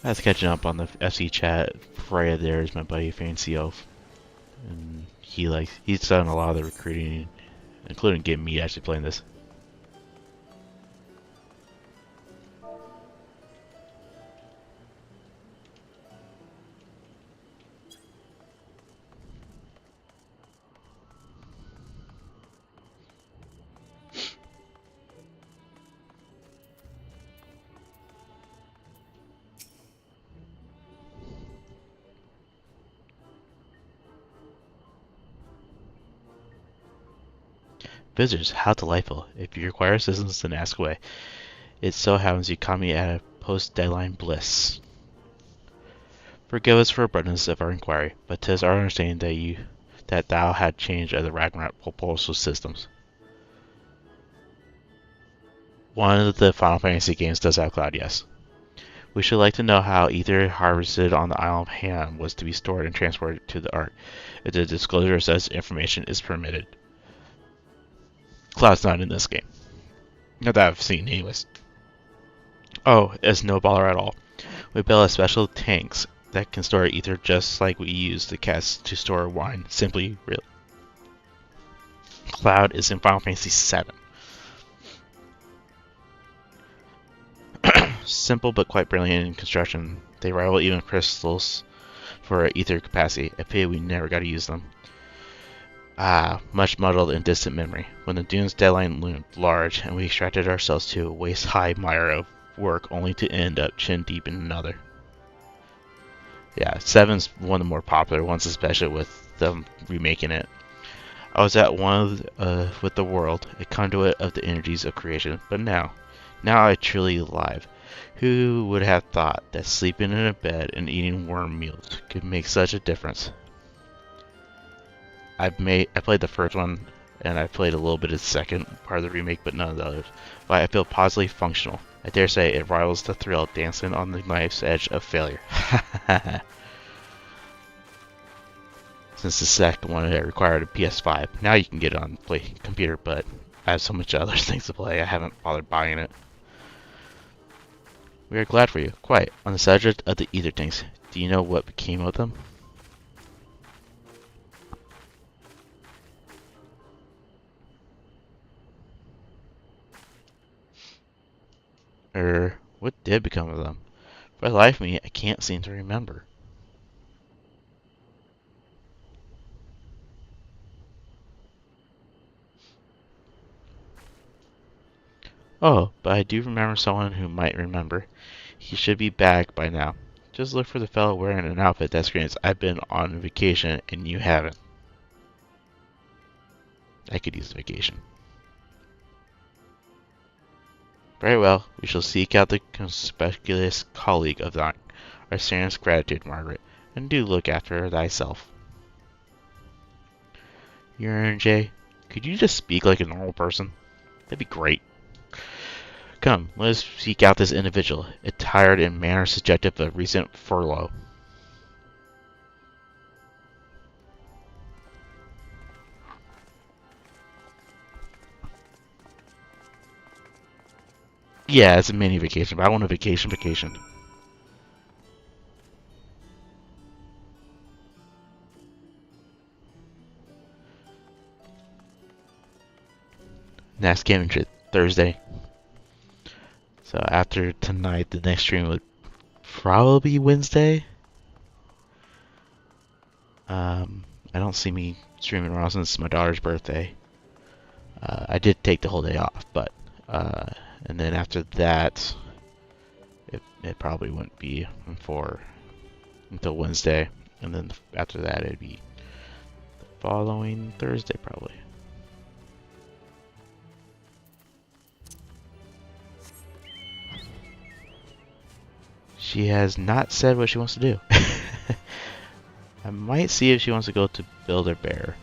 I was catching up on the FC chat. Freya there is my buddy Fancy Elf. And he's done a lot of the recruiting, including getting me actually playing this. Visitors, how delightful. If you require assistance, then ask away. It so happens you caught me at a post-deadline bliss. Forgive us for abundance of our inquiry, but 'tis our understanding that thou had changed of the Ragnarok proposal systems. One of the Final Fantasy games does have cloud, yes. We should like to know how ether harvested on the Isle of Ham was to be stored and transported to the Ark, if the disclosure of such information is permitted. Cloud's not in this game. Not that I've seen, anyways. Oh, it's no baller at all. We built special tanks that can store ether just like we use the casks to store wine. Simply real. Cloud is in Final Fantasy VII. Simple but quite brilliant in construction. They rival even crystals for ether capacity. I pity we never got to use them. Much muddled in distant memory. When the Dune's deadline loomed large, and we extracted ourselves to a waist-high mire of work only to end up chin-deep in another. Yeah, 7's one of the more popular ones, especially with them remaking it. I was at one with the world, a conduit of the energies of creation, but now I truly alive. Who would have thought that sleeping in a bed and eating worm meals could make such a difference? I played the first one, and I played a little bit of the second part of the remake, but none of the others. But I feel positively functional. I dare say it rivals the thrill of dancing on the knife's edge of failure. Since the second one required a PS5, now you can get it on computer, but I have so much other things to play, I haven't bothered buying it. We are glad for you. Quite. On the subject of the ether tanks, do you know what became of them? What did become of them? For the life of me, I can't seem to remember. Oh, but I do remember someone who might remember. He should be back by now. Just look for the fellow wearing an outfit that screams, I've been on vacation and you haven't. I could use a vacation. Very well, we shall seek out the conspicuous colleague of thine. Our sincerest gratitude, Margaret, and do look after thyself. Jay, could you just speak like a normal person? That'd be great. Come, let us seek out this individual, attired in manner suggestive of recent furlough. Yeah, it's a mini vacation, but I want a vacation. Next game Thursday. So after tonight, the next stream would probably be Wednesday. I don't see me streaming around since it's my daughter's birthday. I did take the whole day off, but and then after that, it probably wouldn't be until Wednesday, and then after that it'd be the following Thursday probably. She has not said what she wants to do. I might see if she wants to go to Build-A-Bear,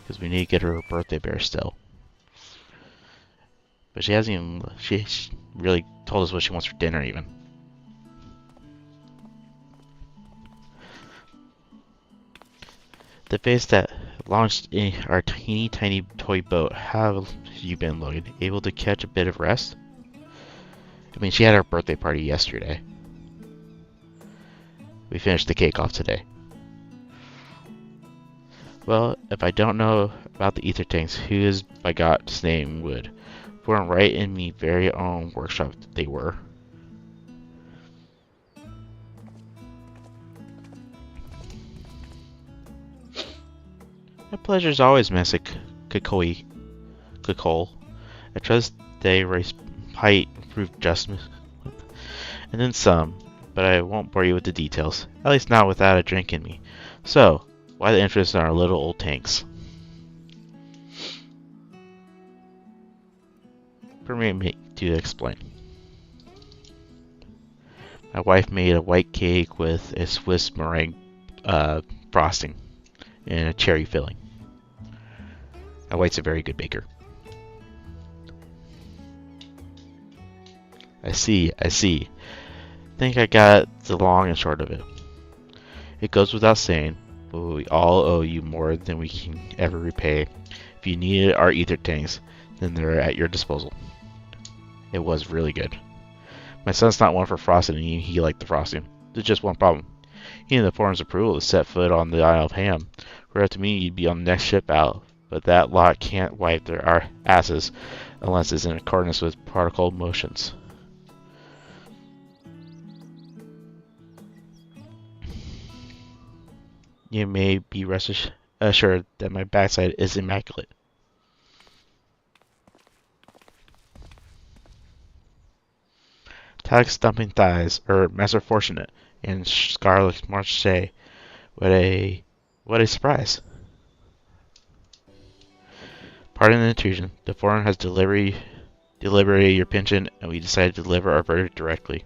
because we need to get her a birthday bear still. But she hasn't even, she really told us what she wants for dinner even. The face that launched in our tiny toy boat. How have you been, Logan? Able to catch a bit of rest? I mean, she had her birthday party yesterday. We finished the cake off today. Well, if I don't know about the ether tanks, who is by God's name would? Born right in me very own workshop they were. My pleasure is always, Master Kakoi. I trust they raise height, proof justice, and then some, but I won't bore you with the details, at least not without a drink in me. So, why the interest in our little old tanks? Permit me to explain. My wife made a white cake with a Swiss meringue frosting and a cherry filling. My wife's a very good baker. I see. Think I got the long and short of it. It goes without saying, but we all owe you more than we can ever repay. If you needed our ether tanks, then they're at your disposal. It was really good. My son's not one for frosting, and he liked the frosting. There's just one problem. He needed the forum's approval to set foot on the Isle of Ham. Were up to me, you'd be on the next ship out, but that lot can't wipe our asses unless it's in accordance with protocol motions. You may be rest assured that my backside is immaculate. Tag stumping thighs, Master Fortunate, and Scarlet Marche. What a surprise! Pardon the intrusion. The forum has deliberated your pension, and we decided to deliver our verdict directly.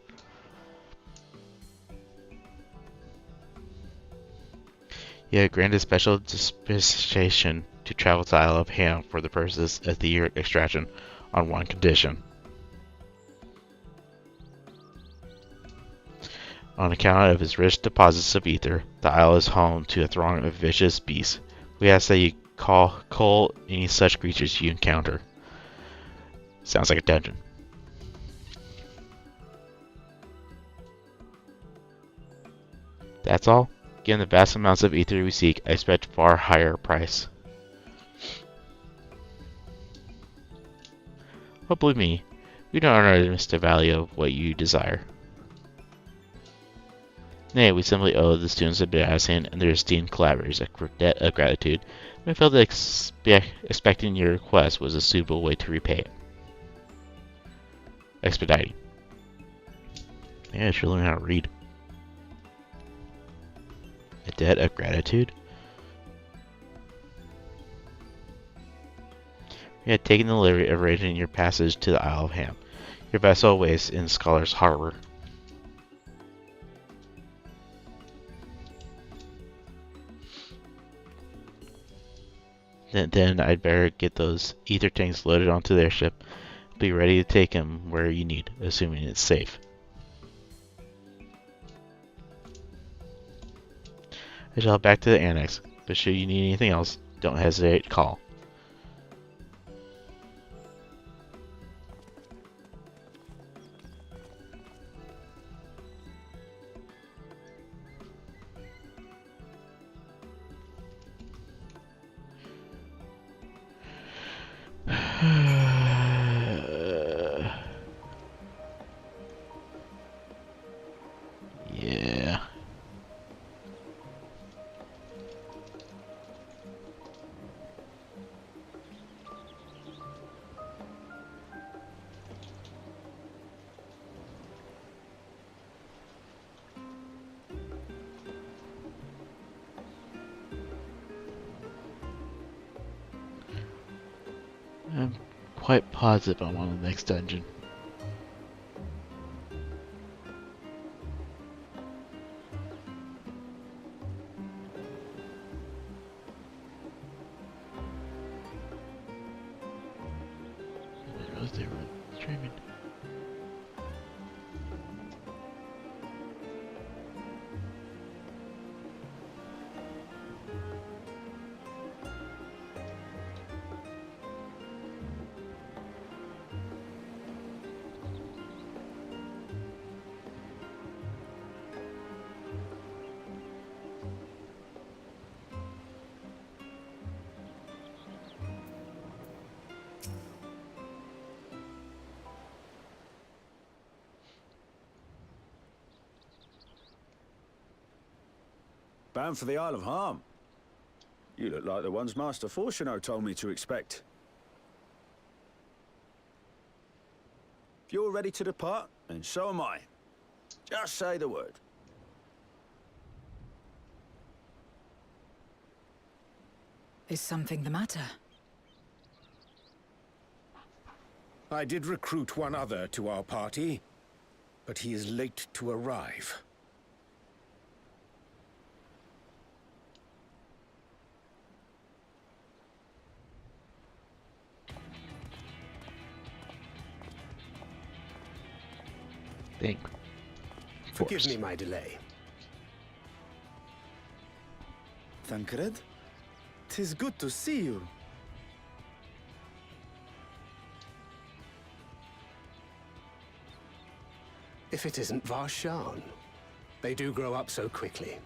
You have granted special dispensation to travel to the Isle of Ham for the purposes of the extraction on one condition. On account of its rich deposits of ether, the isle is home to a throng of vicious beasts. We ask that you cull any such creatures you encounter. Sounds like a dungeon. That's all? Given the vast amounts of ether we seek, I expect far higher price. But believe me, we don't underestimate the value of what you desire. Nay, we simply owe the students of Badassian and their esteemed collaborators a debt of gratitude, and we felt that expecting your request was a suitable way to repay it. Expediting. Yeah, I should learn how to read. A debt of gratitude? We had taken the liberty of arranging your passage to the Isle of Ham. Your vessel awaits in Scholar's Harbor. Then I'd better get those ether tanks loaded onto their ship. Be ready to take them where you need, assuming it's safe. I shall head back to the annex, but should you need anything else, don't hesitate to call. Yeah. I'm quite positive I'm on the next dungeon. I realized they were streaming. Bound for the Isle of Harm. You look like the ones Master Fortuno told me to expect. If you're ready to depart, then so am I. Just say the word. Is something the matter? I did recruit one other to our party, but he is late to arrive. Forgive me my delay. Thancred? 'Tis good to see you. If it isn't Varshan. They do grow up so quickly.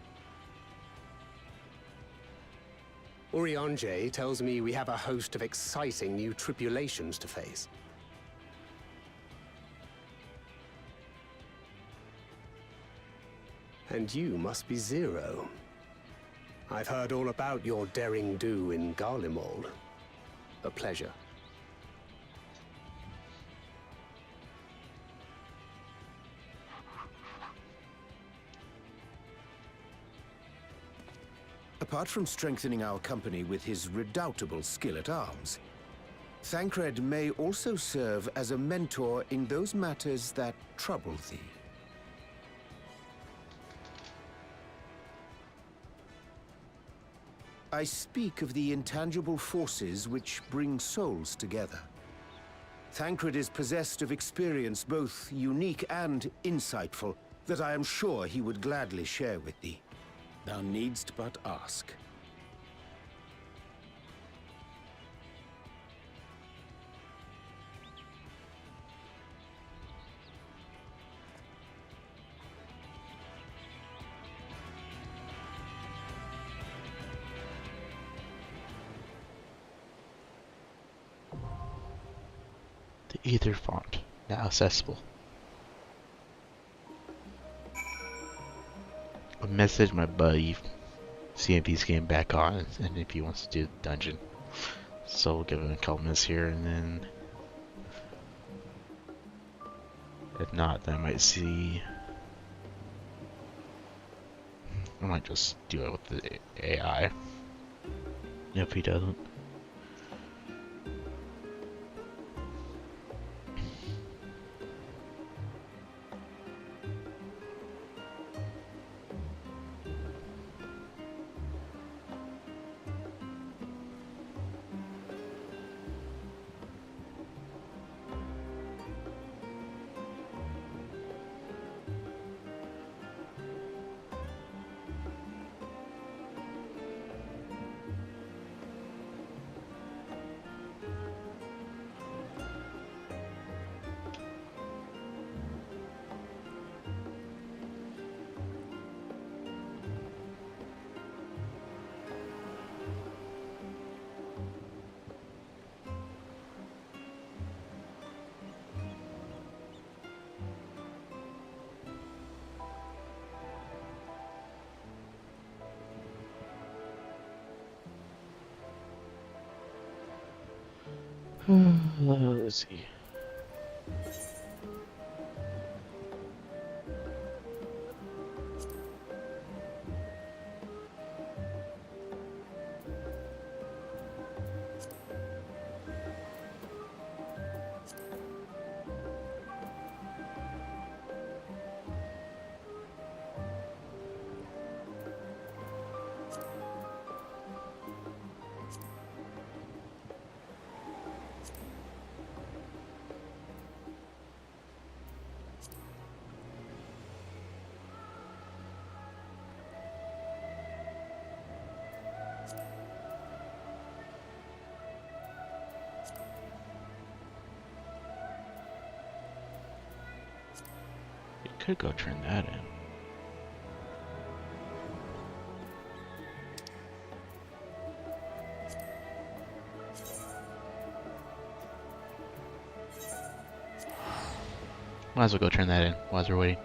Urianger tells me we have a host of exciting new tribulations to face. And you must be Zero. I've heard all about your daring do in Garlemald. A pleasure. Apart from strengthening our company with his redoubtable skill at arms, Thancred may also serve as a mentor in those matters that trouble thee. I speak of the intangible forces which bring souls together. Thancred is possessed of experience both unique and insightful that I am sure he would gladly share with thee. Thou needst but ask. The Ether font, now accessible. A message my buddy CMP's getting back on, and if he wants to do the dungeon. So we'll give him a couple minutes here, and then if not, then I might see. I might just do it with the AI. If he doesn't. Let's see. Could go turn that in. Might as well go turn that in while we're waiting.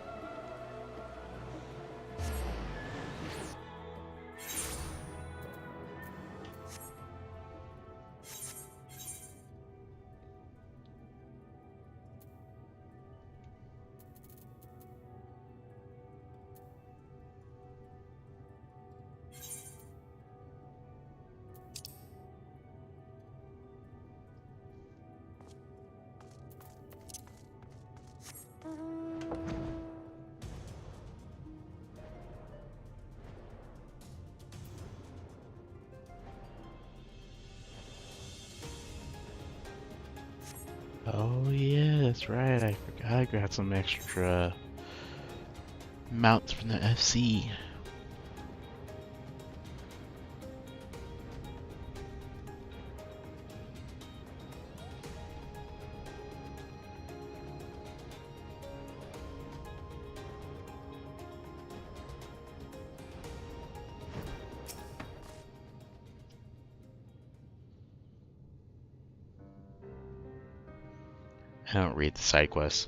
Oh yeah, that's right. I forgot I got some extra mounts from the FC. I don't read the side quests.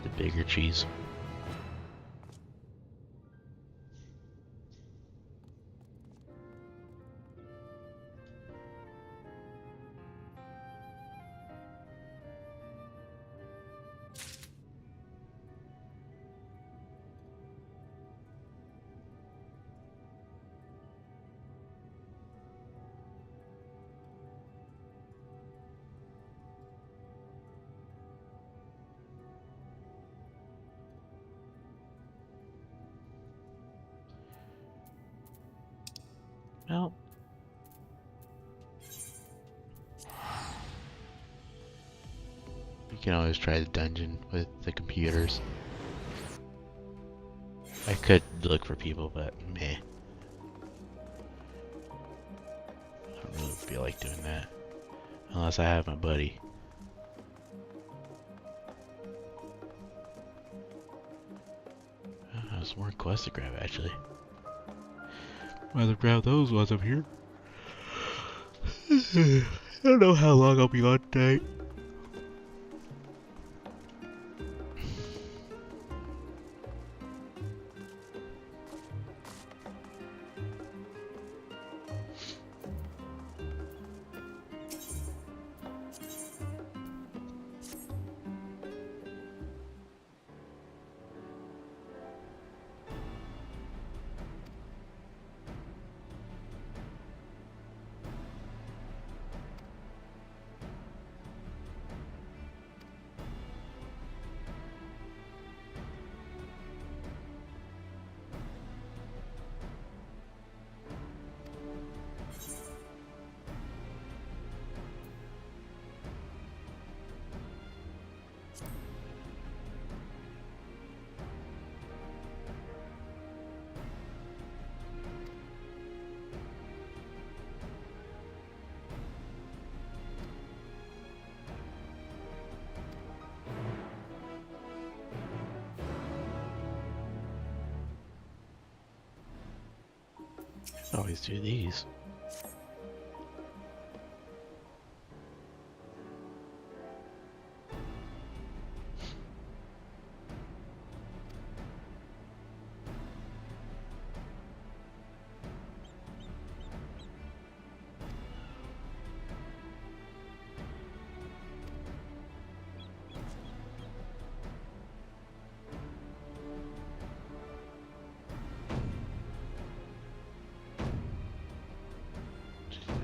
The bigger cheese. Well, you can always try the dungeon with the computers. I could look for people, but meh. I don't really feel like doing that. Unless I have my buddy. There's more quests to grab, actually. Rather grab those while I'm here. I don't know how long I'll be on tonight. Always do these.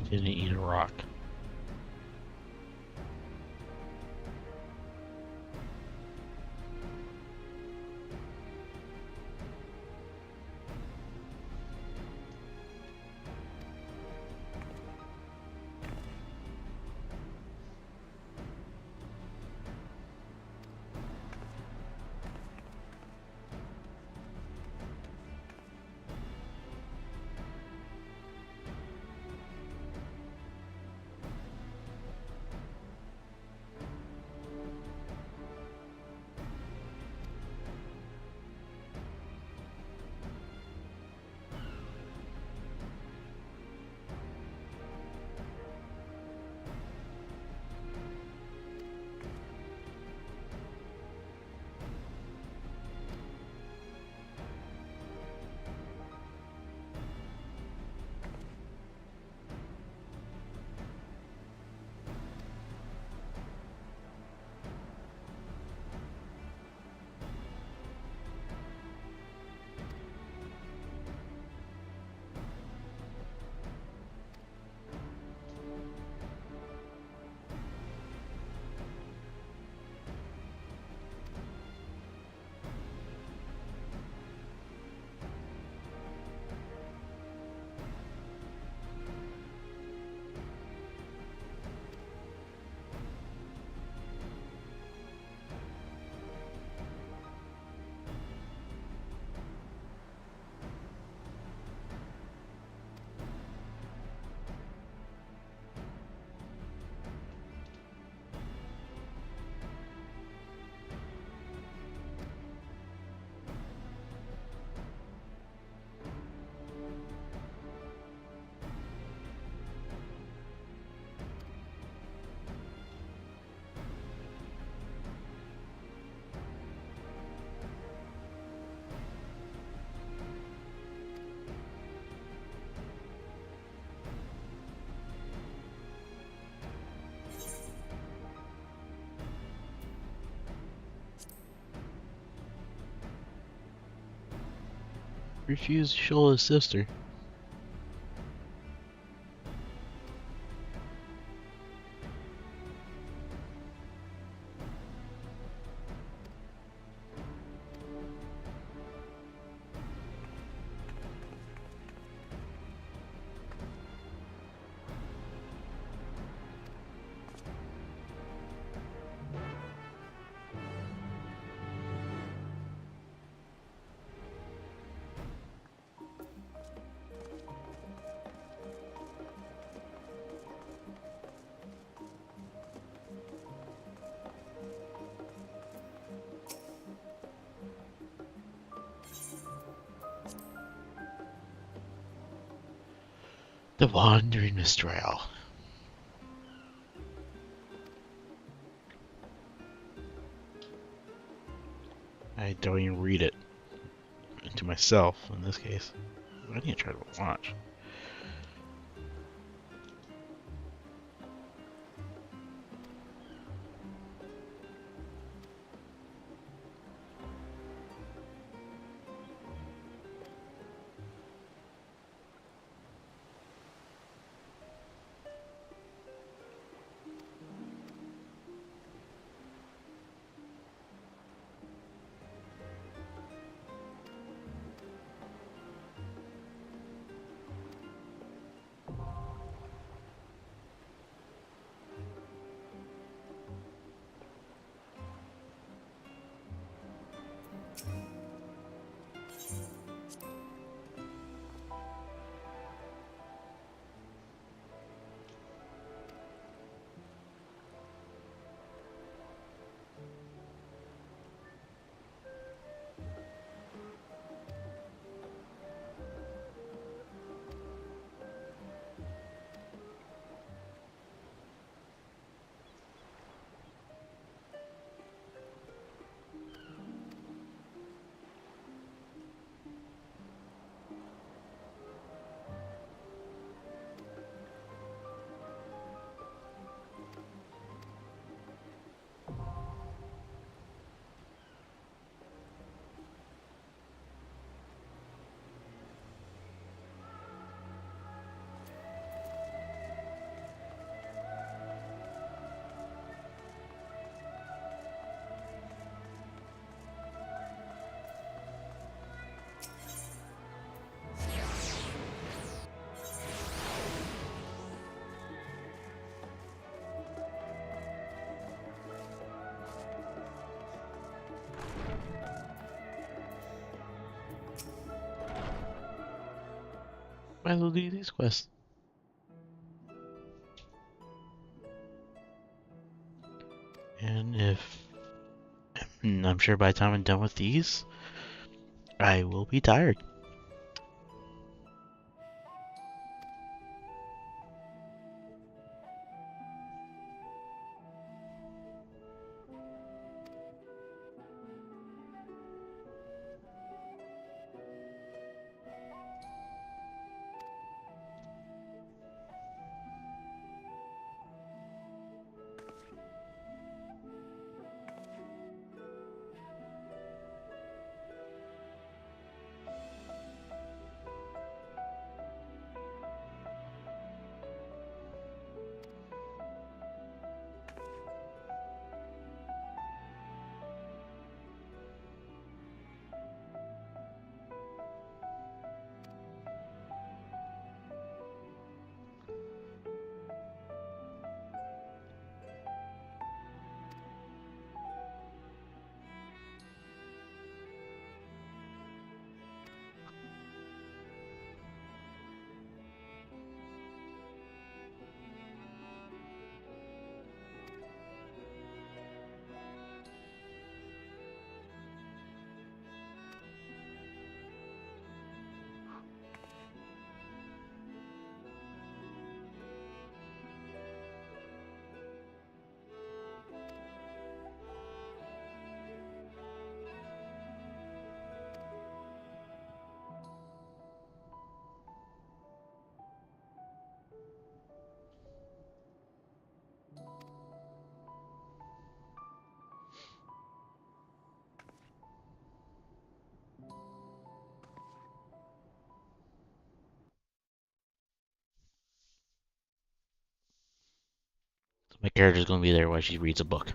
Didn't eat a rock. refused Shola's sister. The Wandering Mistral. I don't even read it to myself in this case. I need to try to watch. Might as well do these quests. And if I'm sure by the time I'm done with these, I will be tired. My character's gonna be there while she reads a book.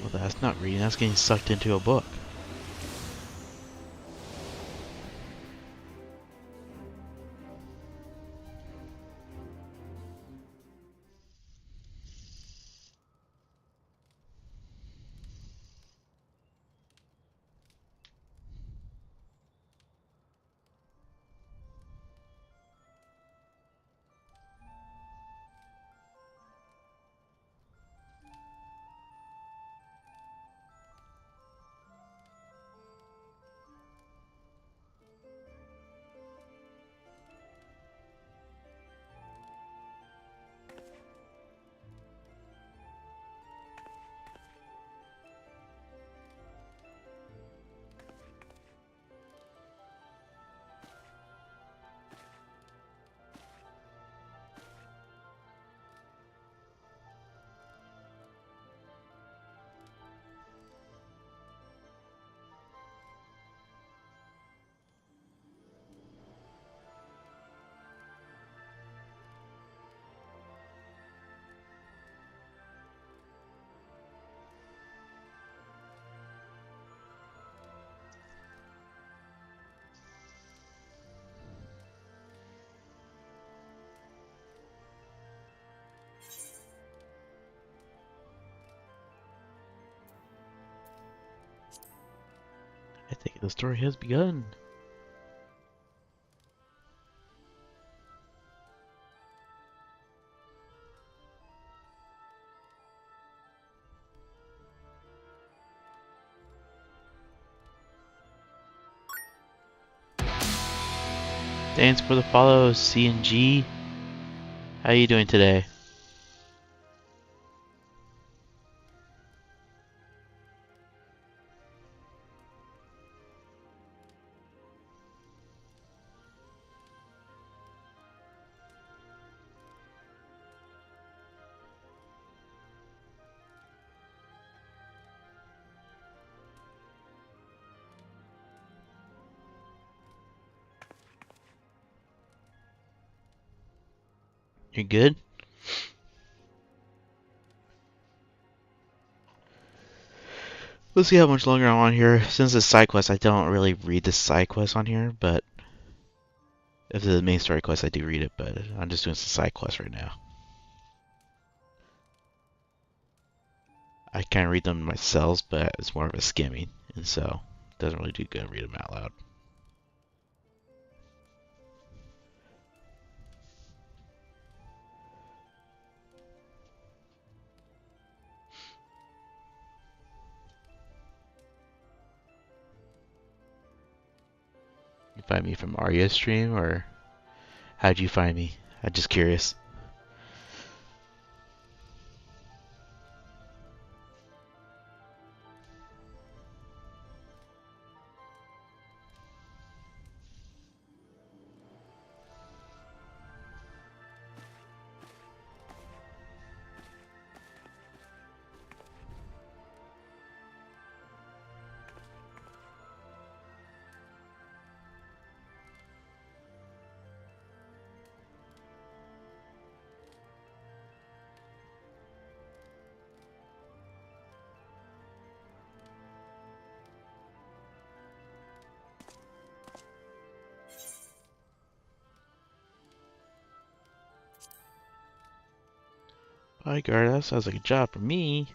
Well, that's not reading, that's getting sucked into a book. I think the story has begun. Thanks for the follow, C&G. How you doing today? You good? Let's see how much longer I'm on here. Since it's side quest, I don't really read the side quest on here, but if it's the main story quest, I do read it, but I'm just doing some side quests right now. I kind of read them myself, but it's more of a skimming, and so it doesn't really do good to read them out loud. You find me from Arya's stream, or how'd you find me? I'm just curious. Bodyguard, that sounds like a job for me.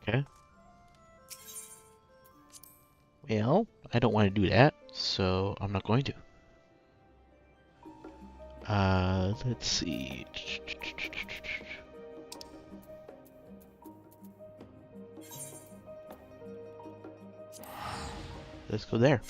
Okay. Well, I don't want to do that, so I'm not going to. Let's see. Let's go there.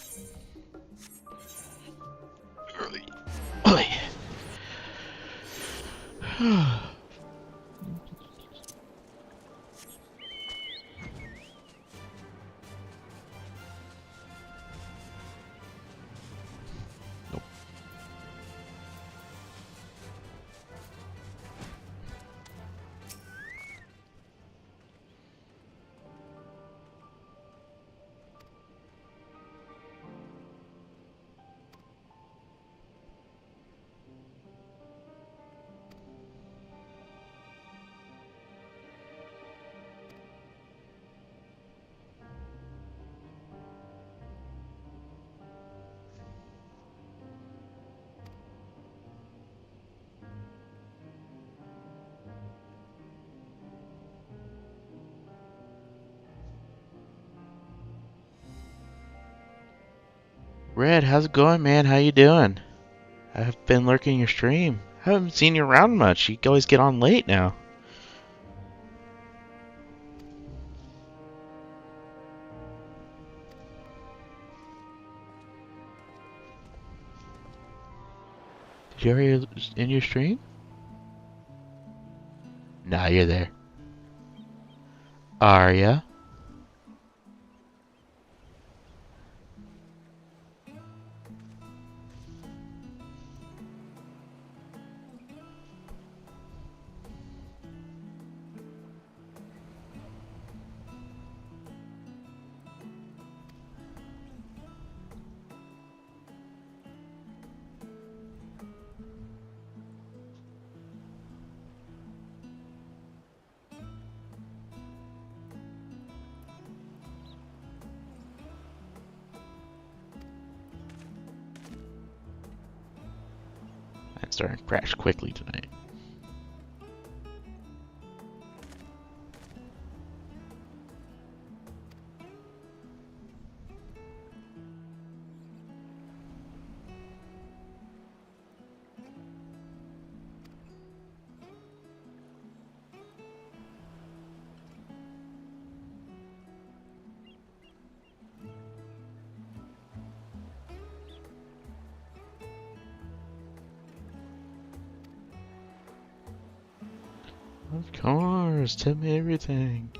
Red, how's it going, man? How you doing? I've been lurking your stream. I haven't seen you around much. You always get on late now. Did you ever in your stream? Nah, you're there. Are ya? I'm starting to crash quickly tonight. Of course, tell me everything.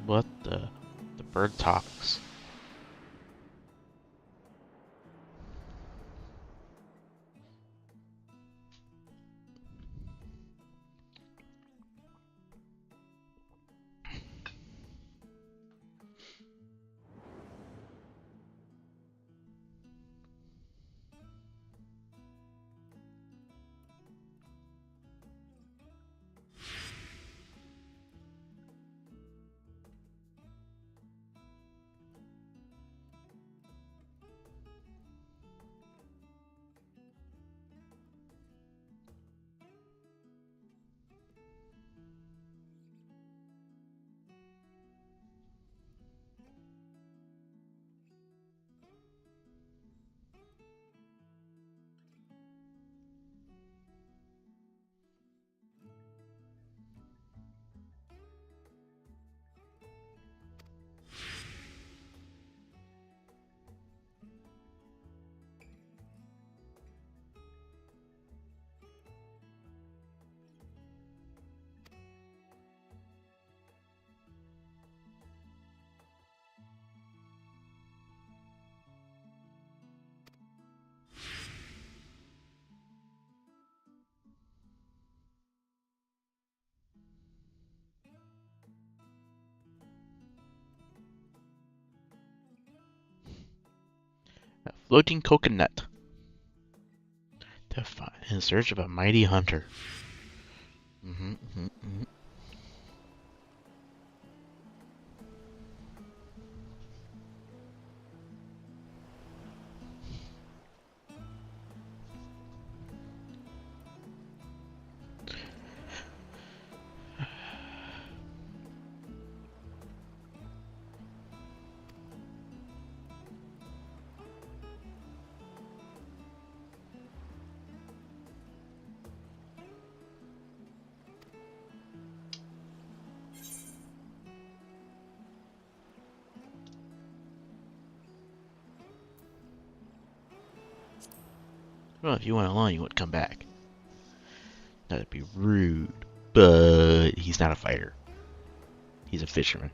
What the bird talks. A floating coconut. In search of a mighty hunter. Well, if you went along, you wouldn't come back. That'd be rude. But he's not a fighter. He's a fisherman.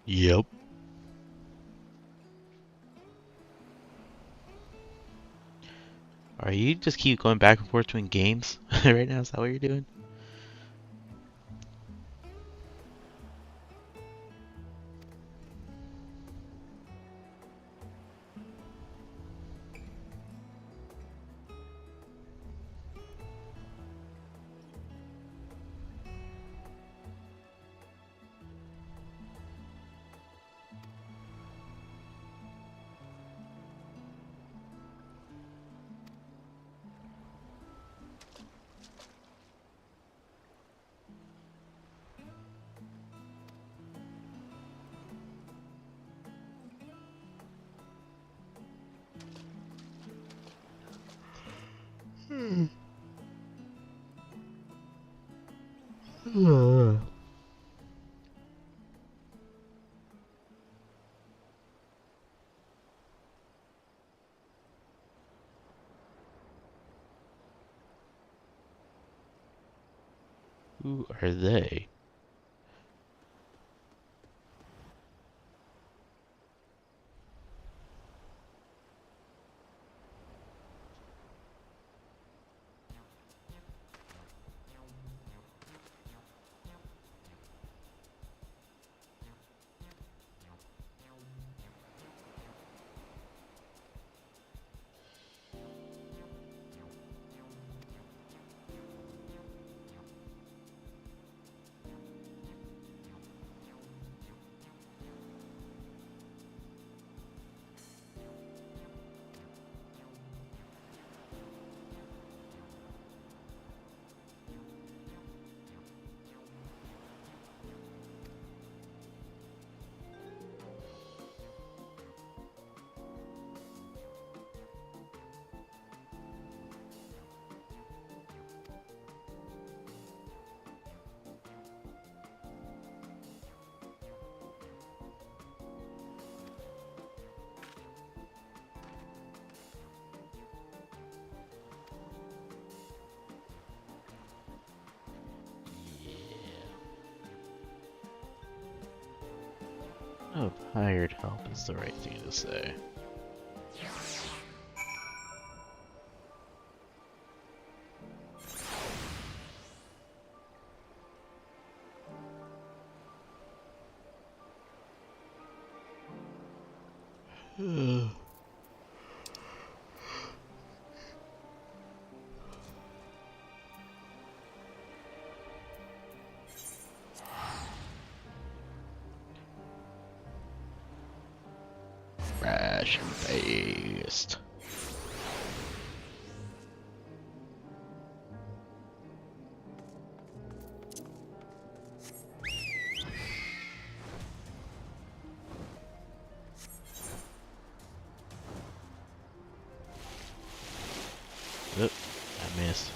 Yep. Are you just keep going back and forth between games right now? Is that what you're doing? Who are they? Oh, hired help is the right thing to say. Crash and paste. Oop, I missed.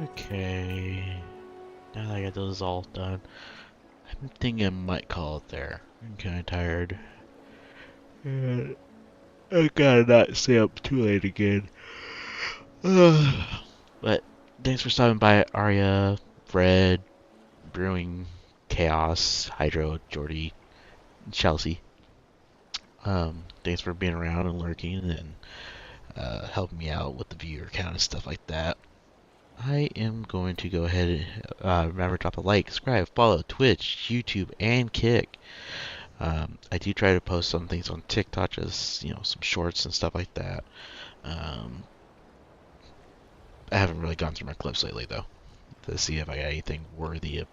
Okay, now that I got those all done, I'm thinking I might call it there. I'm kind of tired. And I gotta not stay up too late again. But thanks for stopping by, Arya, Fred, Brewing, Chaos, Hydro, Jordy, Chelsea. Thanks for being around and lurking and helping me out with the viewer count and stuff like that. I am going to go ahead and remember to drop a like, subscribe, follow Twitch, YouTube, and Kick. I do try to post some things on TikTok, just some shorts and stuff like that. I haven't really gone through my clips lately though to see if I got anything worthy of